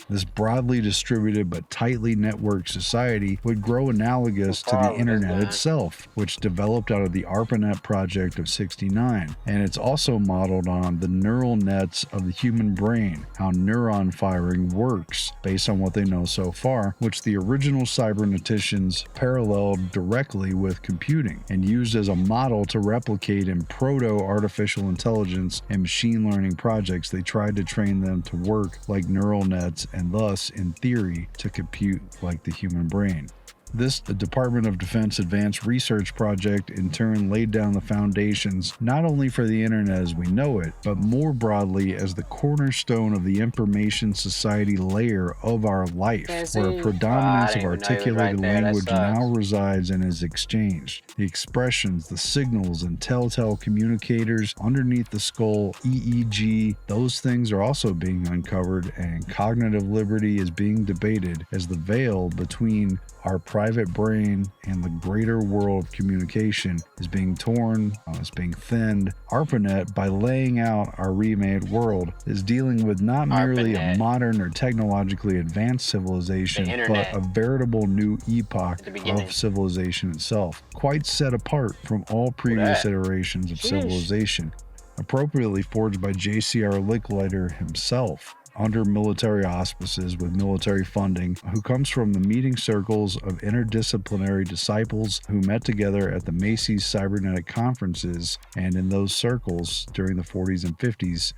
This broadly distributed but tightly networked society would grow analogous to the internet itself, which developed out of the ARPANET project of '69, and it's also modeled on the neural nets of the human brain, how neuron firing works based on what they know so far, which the original cyberneticians paralleled directly with computing and used as a model to replicate in proto-artificial intelligence and machine learning projects. They tried to train them to work like neural nets and thus, in theory, to compute like the human brain. This Department of Defense Advanced Research Project in turn laid down the foundations not only for the internet as we know it, but more broadly as the cornerstone of the information society layer of our life, where a predominance of articulated language now resides and is exchanged. The expressions, the signals, and telltale communicators underneath the skull, EEG, those things are also being uncovered, and cognitive liberty is being debated as the veil between our private brain and the greater world of communication is being torn, is being thinned. ARPANET, by laying out our remade world, is dealing with not merely a modern or technologically advanced civilization, but a veritable new epoch of civilization itself, quite set apart from all previous iterations of civilization, appropriately forged by J.C.R. Licklider himself, under military auspices with military funding, who comes from the meeting circles of interdisciplinary disciples who met together at the Macy's Cybernetic Conferences, and in those circles during the 40s and 50s,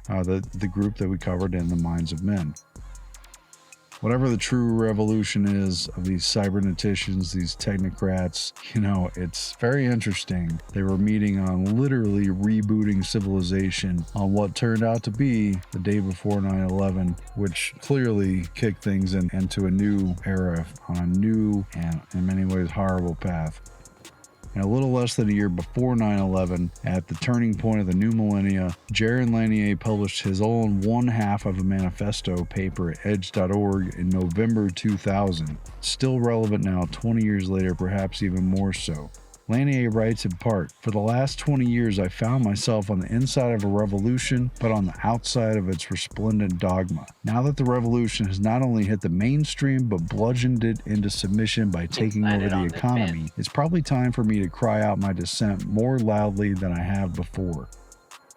the group that we covered in The Minds of Men. Whatever the true revolution is of these cyberneticians, these technocrats, it's very interesting. They were meeting on literally rebooting civilization on what turned out to be the day before 9/11, which clearly kicked things into a new era on a new and in many ways horrible path. And a little less than a year before 9/11, at the turning point of the new millennia, Jaron Lanier published his own one half of a manifesto paper at edge.org in November 2000. Still relevant now, 20 years later, perhaps even more so. Lanier writes in part, "For the last 20 years I found myself on the inside of a revolution, but on the outside of its resplendent dogma. Now that the revolution has not only hit the mainstream, but bludgeoned it into submission by taking over the economy, it's probably time for me to cry out my dissent more loudly than I have before."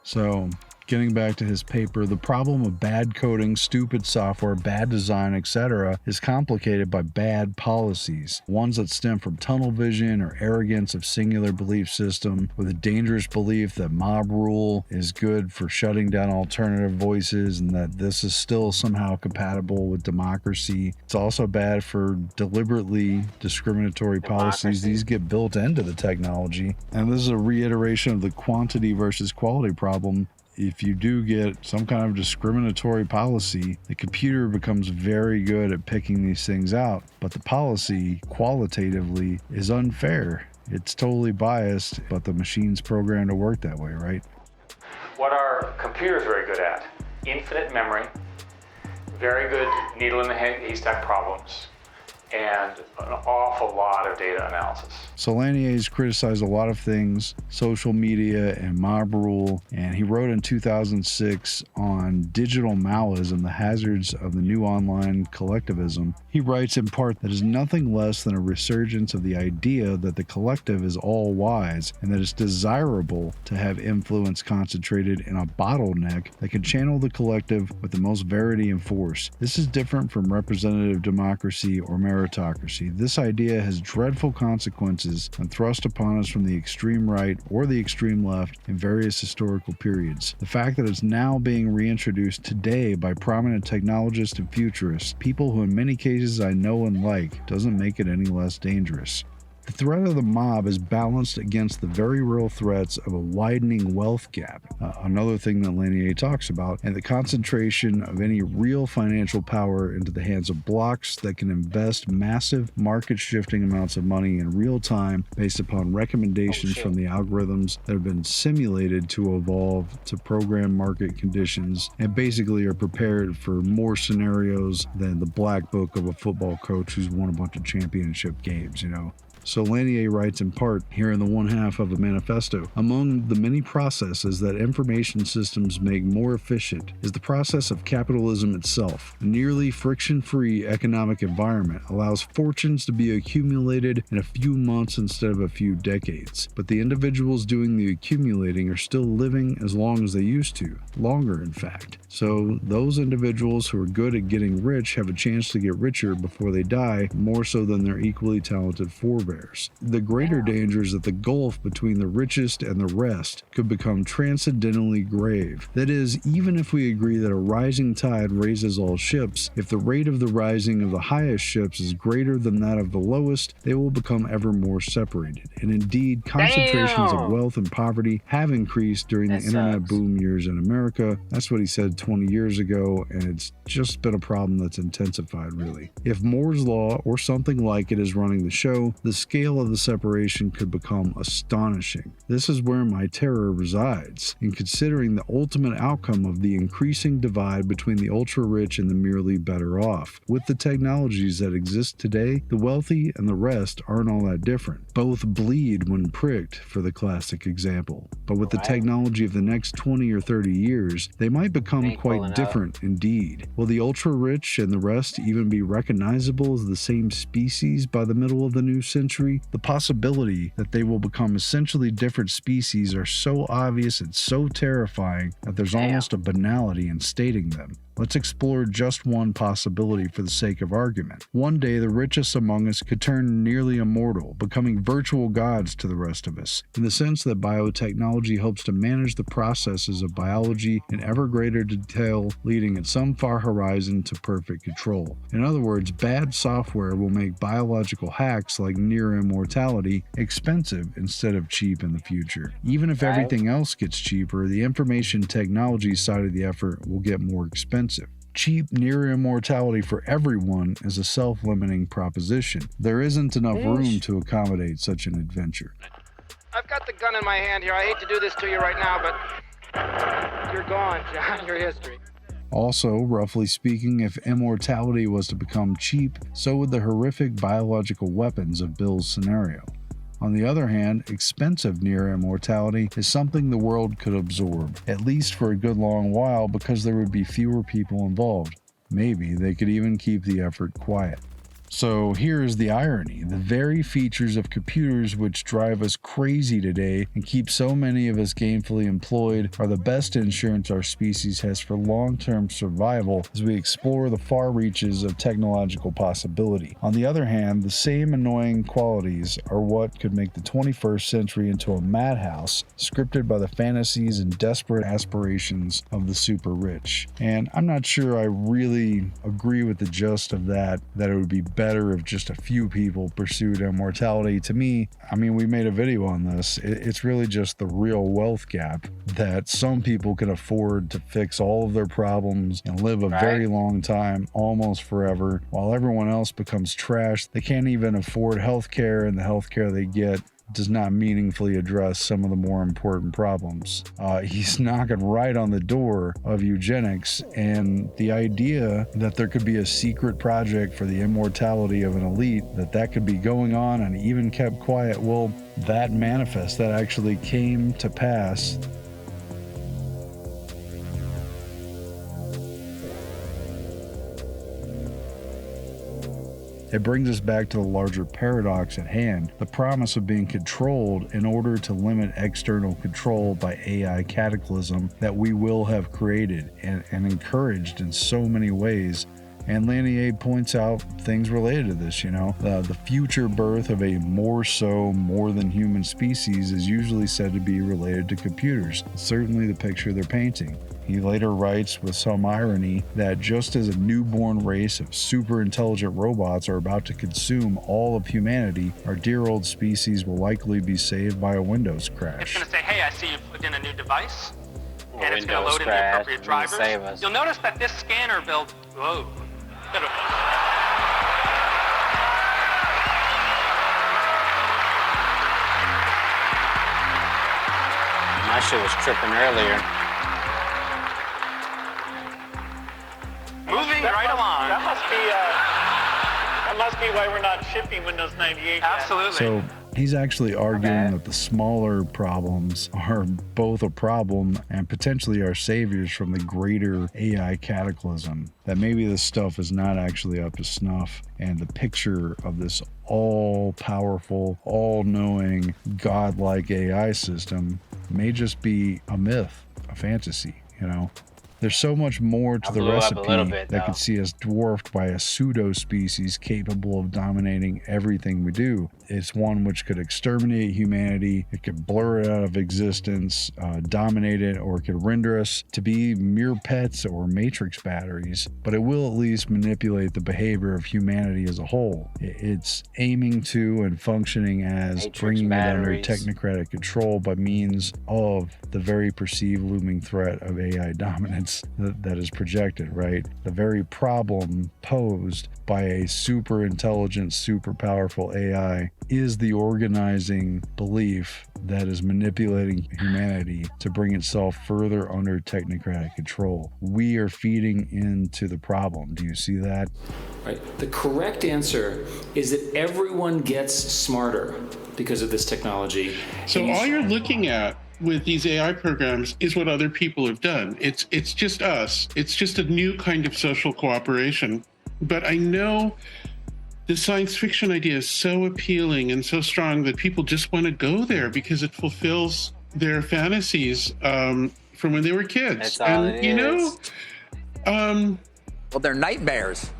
So, getting back to his paper, the problem of bad coding, stupid software, bad design, etc. is complicated by bad policies, ones that stem from tunnel vision or arrogance of singular belief system, with a dangerous belief that mob rule is good for shutting down alternative voices and that this is still somehow compatible with democracy. It's also bad for deliberately discriminatory policies. These get built into the technology, and this is a reiteration of the quantity versus quality problem. If you do get some kind of discriminatory policy, the computer becomes very good at picking these things out, but the policy qualitatively is unfair. It's totally biased, but the machine's programmed to work that way, right? What are computers very good at? Infinite memory, very good needle in the haystack problems, and an awful lot of data analysis. So Lanier's criticized a lot of things, social media and mob rule, and he wrote in 2006 on digital Maoism, the hazards of the new online collectivism. He writes in part that is nothing less than a resurgence of the idea that the collective is all wise and that it's desirable to have influence concentrated in a bottleneck that can channel the collective with the most verity and force. This is different from representative democracy or meritocracy. This idea has dreadful consequences when thrust upon us from the extreme right or the extreme left in various historical periods. The fact that it's now being reintroduced today by prominent technologists and futurists, people who in many cases I know and like, doesn't make it any less dangerous. The threat of the mob is balanced against the very real threats of a widening wealth gap, another thing that Lanier talks about, and the concentration of any real financial power into the hands of blocks that can invest massive market-shifting amounts of money in real time based upon recommendations from the algorithms that have been simulated to evolve to program market conditions and basically are prepared for more scenarios than the black book of a football coach who's won a bunch of championship games, So Lanier writes in part, here in the one half of a manifesto, among the many processes that information systems make more efficient is the process of capitalism itself. A nearly friction-free economic environment allows fortunes to be accumulated in a few months instead of a few decades. But the individuals doing the accumulating are still living as long as they used to, longer in fact. So those individuals who are good at getting rich have a chance to get richer before they die, more so than their equally talented forebears. forebears. The greater danger is that the gulf between the richest and the rest could become transcendently grave. That is, even if we agree that a rising tide raises all ships, if the rate of the rising of the highest ships is greater than that of the lowest, they will become ever more separated. And indeed, concentrations of wealth and poverty have increased during the internet boom years in America. That's what he said 20 years ago, and it's just been a problem that's intensified, really. If Moore's Law or something like it is running the show, the scale of the separation could become astonishing. This is where my terror resides, in considering the ultimate outcome of the increasing divide between the ultra-rich and the merely better off. With the technologies that exist today, the wealthy and the rest aren't all that different. Both bleed when pricked, for the classic example. But with the technology of the next 20 or 30 years, they might become quite different indeed. Will the ultra-rich and the rest even be recognizable as the same species by the middle of the new century? The possibility that they will become essentially different species are so obvious and so terrifying that there's almost a banality in stating them. Let's explore just one possibility for the sake of argument. One day, the richest among us could turn nearly immortal, becoming virtual gods to the rest of us, in the sense that biotechnology helps to manage the processes of biology in ever greater detail, leading at some far horizon to perfect control. In other words, bad software will make biological hacks like near immortality expensive instead of cheap in the future. Even if everything else gets cheaper, the information technology side of the effort will get more expensive. Cheap near immortality for everyone is a self-limiting proposition. There isn't enough room to accommodate such an adventure. I've got the gun in my hand here. I hate to do this to you right now, but you're gone, John. You're history. Also, roughly speaking, if immortality was to become cheap, so would the horrific biological weapons of Bill's scenario. On the other hand, expensive near immortality is something the world could absorb, at least for a good long while, because there would be fewer people involved. Maybe they could even keep the effort quiet. So here's the irony. The very features of computers which drive us crazy today and keep so many of us gainfully employed are the best insurance our species has for long-term survival as we explore the far reaches of technological possibility. On the other hand, the same annoying qualities are what could make the 21st century into a madhouse scripted by the fantasies and desperate aspirations of the super rich. And I'm not sure I really agree with the gist of that it would be better if just a few people pursued immortality. To me, I mean, we made a video on this. It's really just the real wealth gap that some people can afford to fix all of their problems and live a very long time, almost forever, while everyone else becomes trash. They can't even afford healthcare, and the healthcare they get does not meaningfully address some of the more important problems. He's knocking right on the door of eugenics, and the idea that there could be a secret project for the immortality of an elite, that could be going on and even kept quiet, well, that manifest, that actually came to pass. It brings us back to the larger paradox at hand, the promise of being controlled in order to limit external control by AI cataclysm that we will have created and encouraged in so many ways. And Lanier points out things related to this, the future birth of a more than human species is usually said to be related to computers. It's certainly the picture they're painting. He later writes with some irony that just as a newborn race of super intelligent robots are about to consume all of humanity, our dear old species will likely be saved by a Windows crash. It's going to say, hey, I see you put in a new device, and it's going to load in the appropriate drivers. You'll notice that this scanner built... Whoa. My shit was tripping earlier. Moving right along. That must be why we're not shipping Windows 98. Absolutely. So he's actually arguing that the smaller problems are both a problem and potentially are saviors from the greater AI cataclysm. That maybe this stuff is not actually up to snuff, and the picture of this all-powerful, all-knowing, godlike AI system may just be a myth, a fantasy, There's so much more to the blew up a recipe little bit, that though. could see us dwarfed by a pseudo-species capable of dominating everything we do. It's one which could exterminate humanity, it could blur it out of existence, dominate it, or it could render us to be mere pets or matrix batteries, but it will at least manipulate the behavior of humanity as a whole. It's aiming to and functioning as Matrix bringing batteries. it under technocratic control by means of the very perceived looming threat of AI dominance that is projected, right? The very problem posed by a super intelligent, super powerful AI is the organizing belief that is manipulating humanity to bring itself further under technocratic control. We are feeding into the problem. Do you see that? Right. The correct answer is that everyone gets smarter because of this technology. So all you're looking at with these AI programs is what other people have done. It's just us. It's just a new kind of social cooperation. But I know the science fiction idea is so appealing and so strong that people just want to go there because it fulfills their fantasies from when they were kids. That's all it is. Well, they're nightmares.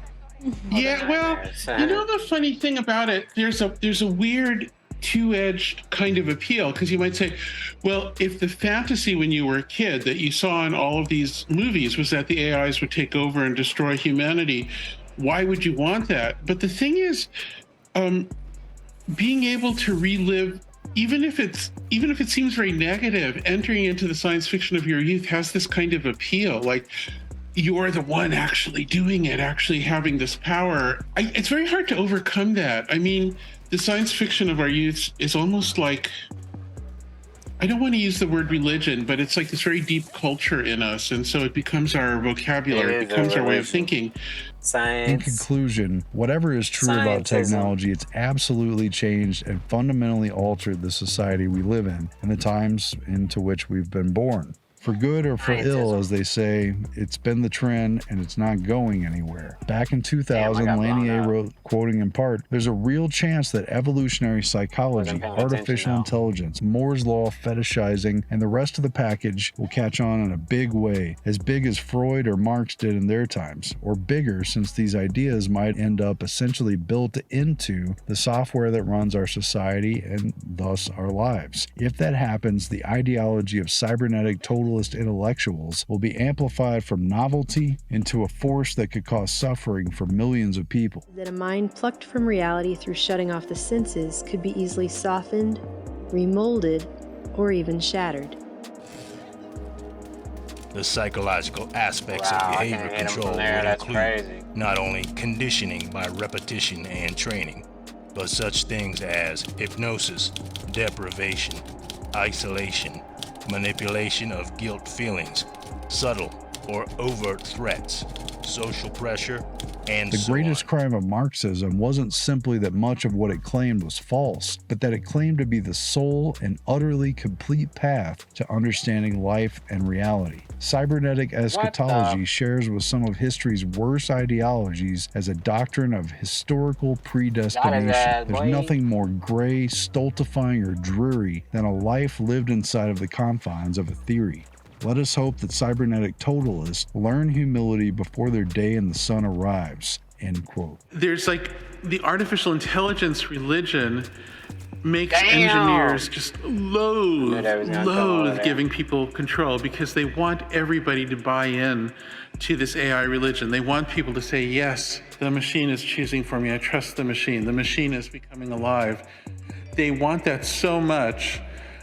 Yeah, well, you know the funny thing about it, there's a weird two-edged kind of appeal, because you might say, well, if the fantasy when you were a kid that you saw in all of these movies was that the AIs would take over and destroy humanity, why would you want that? But the thing is, being able to relive, even if it seems very negative, entering into the science fiction of your youth has this kind of appeal, like you're the one actually doing it, actually having this power. It's very hard to overcome that. I mean, the science fiction of our youth is almost like, I don't want to use the word religion, but it's like this very deep culture in us. And so it becomes our vocabulary, it becomes our way of thinking. Science. In conclusion, whatever is true about technology, it's absolutely changed and fundamentally altered the society we live in and the times into which we've been born. For good or for ill, as they say, it's been the trend and it's not going anywhere. Back in 2000, Lanier wrote, quoting in part, "There's a real chance that evolutionary psychology, artificial intelligence, Moore's law fetishizing, and the rest of the package will catch on in a big way, as big as Freud or Marx did in their times, or bigger, since these ideas might end up essentially built into the software that runs our society and thus our lives. If that happens, the ideology of cybernetic total intellectuals will be amplified from novelty into a force that could cause suffering for millions of people." That a mind plucked from reality through shutting off the senses could be easily softened, remolded, or even shattered. The psychological aspects of behavior control would include not only conditioning by repetition and training, but such things as hypnosis, deprivation, isolation, manipulation of guilt feelings, subtle or overt threats, social pressure, and The greatest crime of Marxism wasn't simply that much of what it claimed was false, but that it claimed to be the sole and utterly complete path to understanding life and reality. Cybernetic eschatology shares with some of history's worst ideologies as a doctrine of historical predestination. There's nothing more gray, stultifying, or dreary than a life lived inside of the confines of a theory. Let us hope that cybernetic totalists learn humility before their day in the sun arrives. End quote. There's like the artificial intelligence religion makes engineers just loathe giving people control, because they want everybody to buy in to this AI religion. They want people to say, yes, the machine is choosing for me. I trust the machine is becoming alive. They want that so much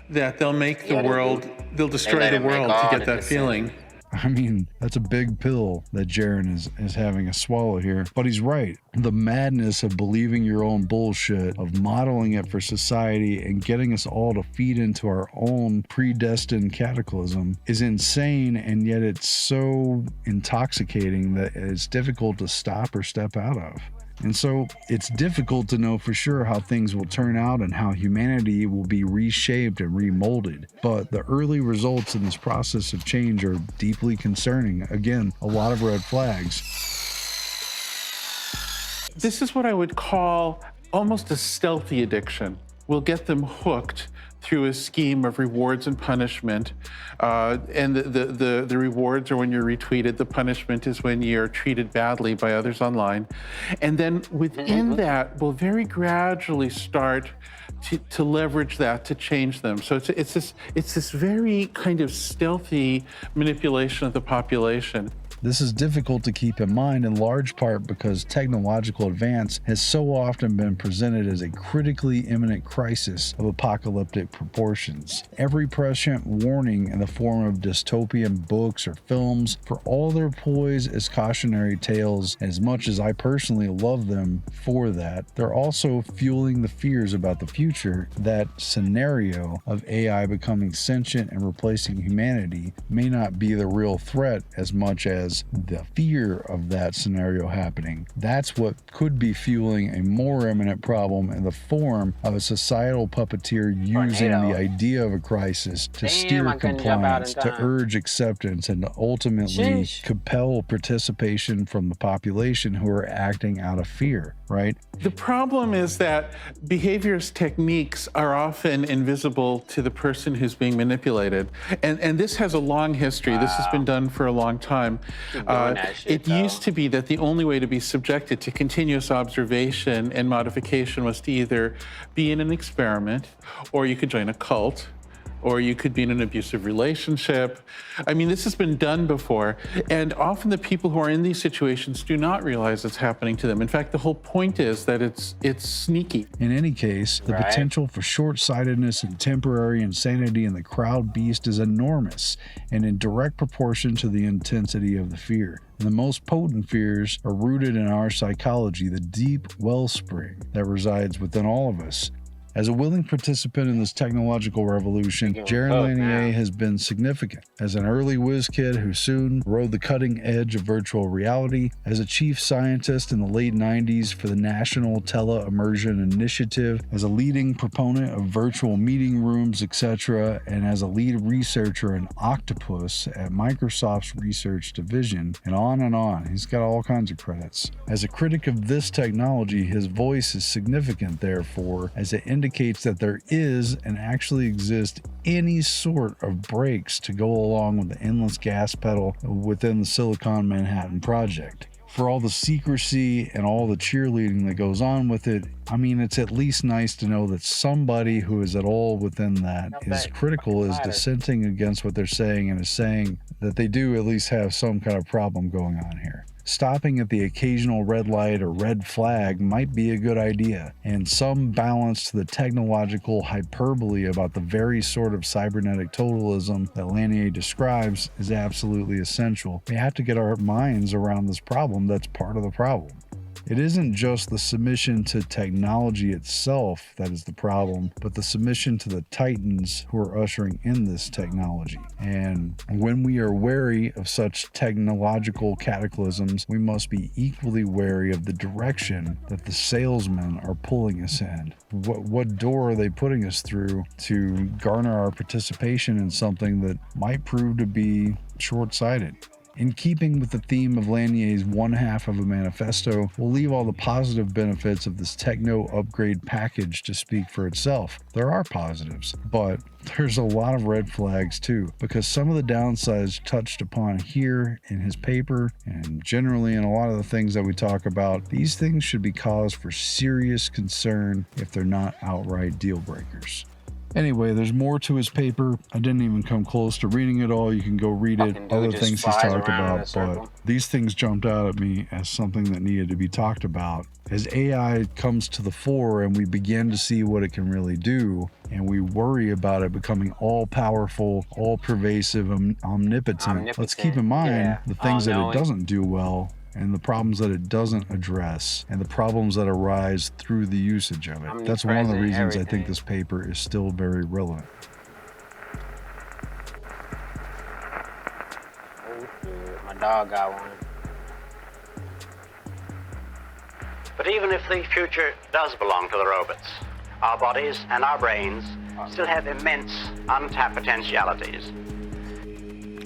that they'll make the world, they'll destroy the world to get that feeling. I mean, that's a big pill that Jaron is having to swallow here. But he's right. The madness of believing your own bullshit, of modeling it for society and getting us all to feed into our own predestined cataclysm is insane, and yet it's so intoxicating that it's difficult to stop or step out of. And so it's difficult to know for sure how things will turn out and how humanity will be reshaped and remolded. But the early results in this process of change are deeply concerning. Again, a lot of red flags. This is what I would call almost a stealthy addiction. We'll get them hooked through a scheme of rewards and punishment. And the rewards are when you're retweeted. The punishment is when you're treated badly by others online. And then within that, we'll very gradually start to leverage that to change them. So it's this very kind of stealthy manipulation of the population. This is difficult to keep in mind in large part because technological advance has so often been presented as a critically imminent crisis of apocalyptic proportions. Every prescient warning in the form of dystopian books or films, for all their poise as cautionary tales, as much as I personally love them for that, they're also fueling the fears about the future. That scenario of AI becoming sentient and replacing humanity may not be the real threat as much as the fear of that scenario happening. That's what could be fueling a more imminent problem in the form of a societal puppeteer using the idea of a crisis to steer compliance, to urge acceptance, and to ultimately compel participation from the population who are acting out of fear, right? The problem is that behaviorist techniques are often invisible to the person who's being manipulated. And this has a long history. This has been done for a long time. It used to be that the only way to be subjected to continuous observation and modification was to either be in an experiment, or you could join a cult, or you could be in an abusive relationship. I mean, this has been done before, and often the people who are in these situations do not realize it's happening to them. In fact, the whole point is that it's sneaky. In any case, the potential for short-sightedness and temporary insanity in the crowd beast is enormous and in direct proportion to the intensity of the fear. And the most potent fears are rooted in our psychology, the deep wellspring that resides within all of us. As a willing participant in this technological revolution, Jaron Lanier has been significant. As an early whiz kid who soon rode the cutting edge of virtual reality, as a chief scientist in the late 90s for the National Tele-Immersion Initiative, as a leading proponent of virtual meeting rooms, etc., and as a lead researcher in Octopus at Microsoft's research division, and on and on. He's got all kinds of credits. As a critic of this technology, his voice is significant, therefore, as it indicates that there is and actually exists any sort of brakes to go along with the endless gas pedal within the Silicon Manhattan Project. For all the secrecy and all the cheerleading that goes on with it, I mean, it's at least nice to know that somebody who is at all within that is critical, is dissenting against what they're saying, and is saying that they do at least have some kind of problem going on here. Stopping at the occasional red light or red flag might be a good idea, and some balance to the technological hyperbole about the very sort of cybernetic totalism that Lanier describes is absolutely essential. We have to get our minds around this problem that's part of the problem. It isn't just the submission to technology itself that is the problem, but the submission to the titans who are ushering in this technology. And when we are wary of such technological cataclysms, we must be equally wary of the direction that the salesmen are pulling us in. What door are they putting us through to garner our participation in something that might prove to be short-sighted? In keeping with the theme of Lanier's one half of a manifesto, we'll leave all the positive benefits of this techno upgrade package to speak for itself. There are positives, but there's a lot of red flags too, because some of the downsides touched upon here in his paper and generally in a lot of the things that we talk about, these things should be cause for serious concern if they're not outright deal breakers. Anyway, there's more to his paper. I didn't even come close to reading it all. You can go read it. Other things he's talked about, but these things jumped out at me as something that needed to be talked about. As AI comes to the fore and we begin to see what it can really do, and we worry about it becoming all-powerful, all-pervasive, omnipotent, let's keep in mind the things that it doesn't do well, and the problems that it doesn't address, and the problems that arise through the usage of it. That's one of the reasons I think this paper is still very relevant. My dog got one. But even if the future does belong to the robots, our bodies and our brains still have immense untapped potentialities.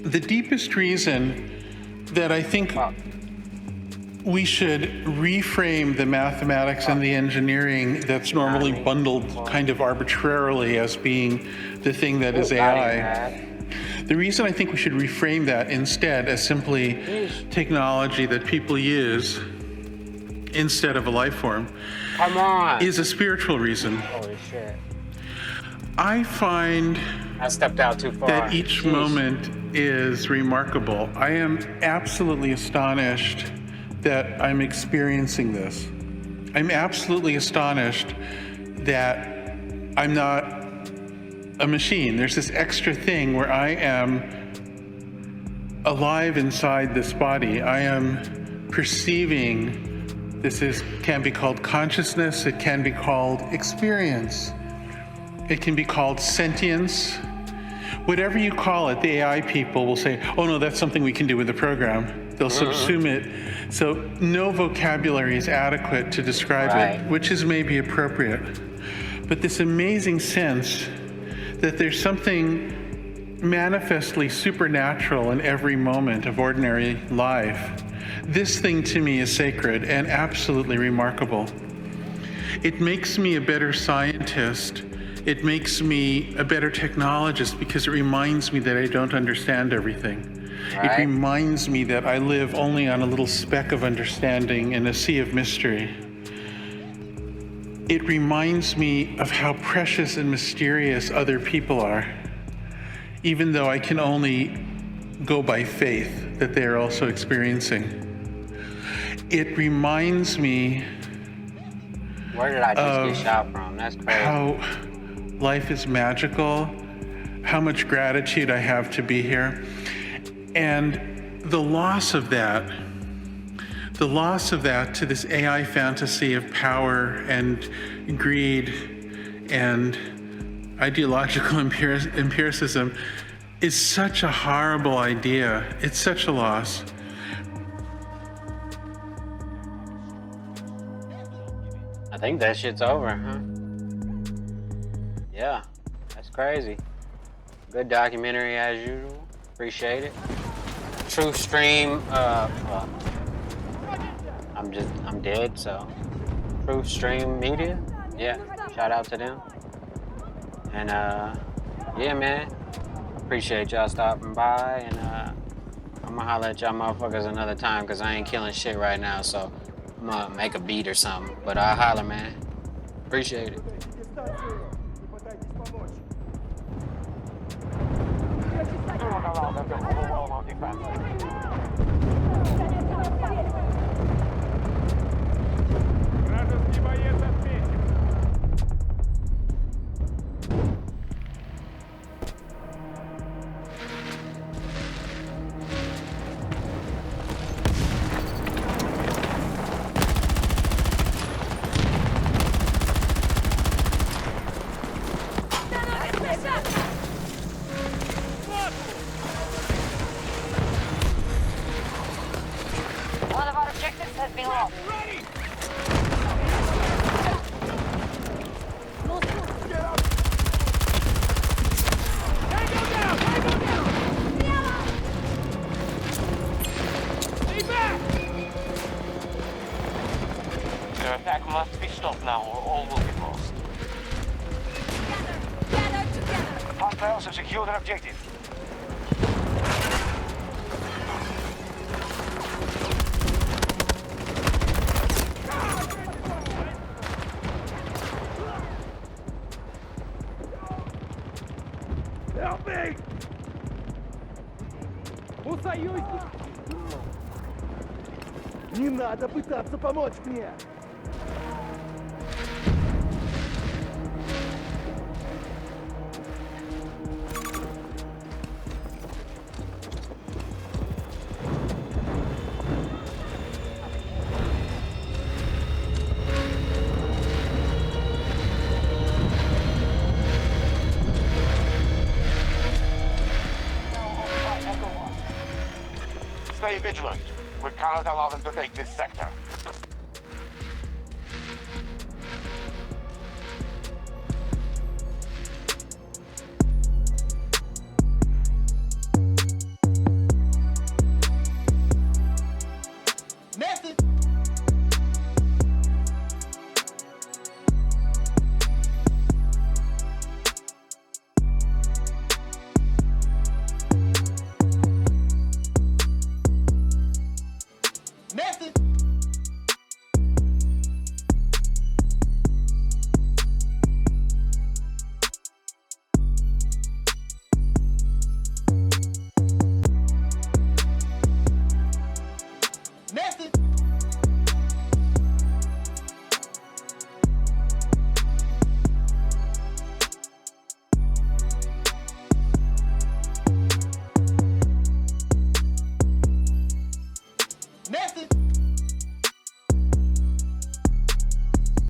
The deepest reason that I think we should reframe the mathematics and the engineering that's normally bundled kind of arbitrarily as being the thing that is AI. The reason I think we should reframe that instead as simply technology that people use instead of a life form is a spiritual reason. Holy shit. I find I stepped out too far. that each moment is remarkable. I am absolutely astonished that I'm experiencing this. I'm absolutely astonished that I'm not a machine. There's this extra thing where I am alive inside this body. I am perceiving. Can be called consciousness. It can be called experience. It can be called sentience. Whatever you call it, the AI people will say, oh no, that's something we can do with the program. They'll subsume it. So no vocabulary is adequate to describe it, which is maybe appropriate. But this amazing sense that there's something manifestly supernatural in every moment of ordinary life. This thing to me is sacred and absolutely remarkable. It makes me a better scientist. It makes me a better technologist because it reminds me that I don't understand everything. It reminds me that I live only on a little speck of understanding in a sea of mystery. It reminds me of how precious and mysterious other people are, even though I can only go by faith that they are also experiencing. It reminds me Where did I just get shot from? That's crazy. How life is magical, how much gratitude I have to be here. And the loss of that to this AI fantasy of power and greed and ideological empiricism is such a horrible idea. It's such a loss. I think that shit's over, huh? Yeah, that's crazy. Good documentary as usual. Appreciate it. Truth Stream, I'm dead, so Truth Stream Media, yeah, shout out to them. And yeah, man, appreciate y'all stopping by, and I'm gonna holler at y'all motherfuckers another time, cause I ain't killing shit right now, so I'm gonna make a beat or something, but I'll holler, man. Appreciate it. One of our objectives has been lost. Their attack must be stopped now, or all will be lost. Hostiles have secured an objective. Help me! Не надо пытаться помочь мне! Stay vigilant. We cannot allow them to take this sector.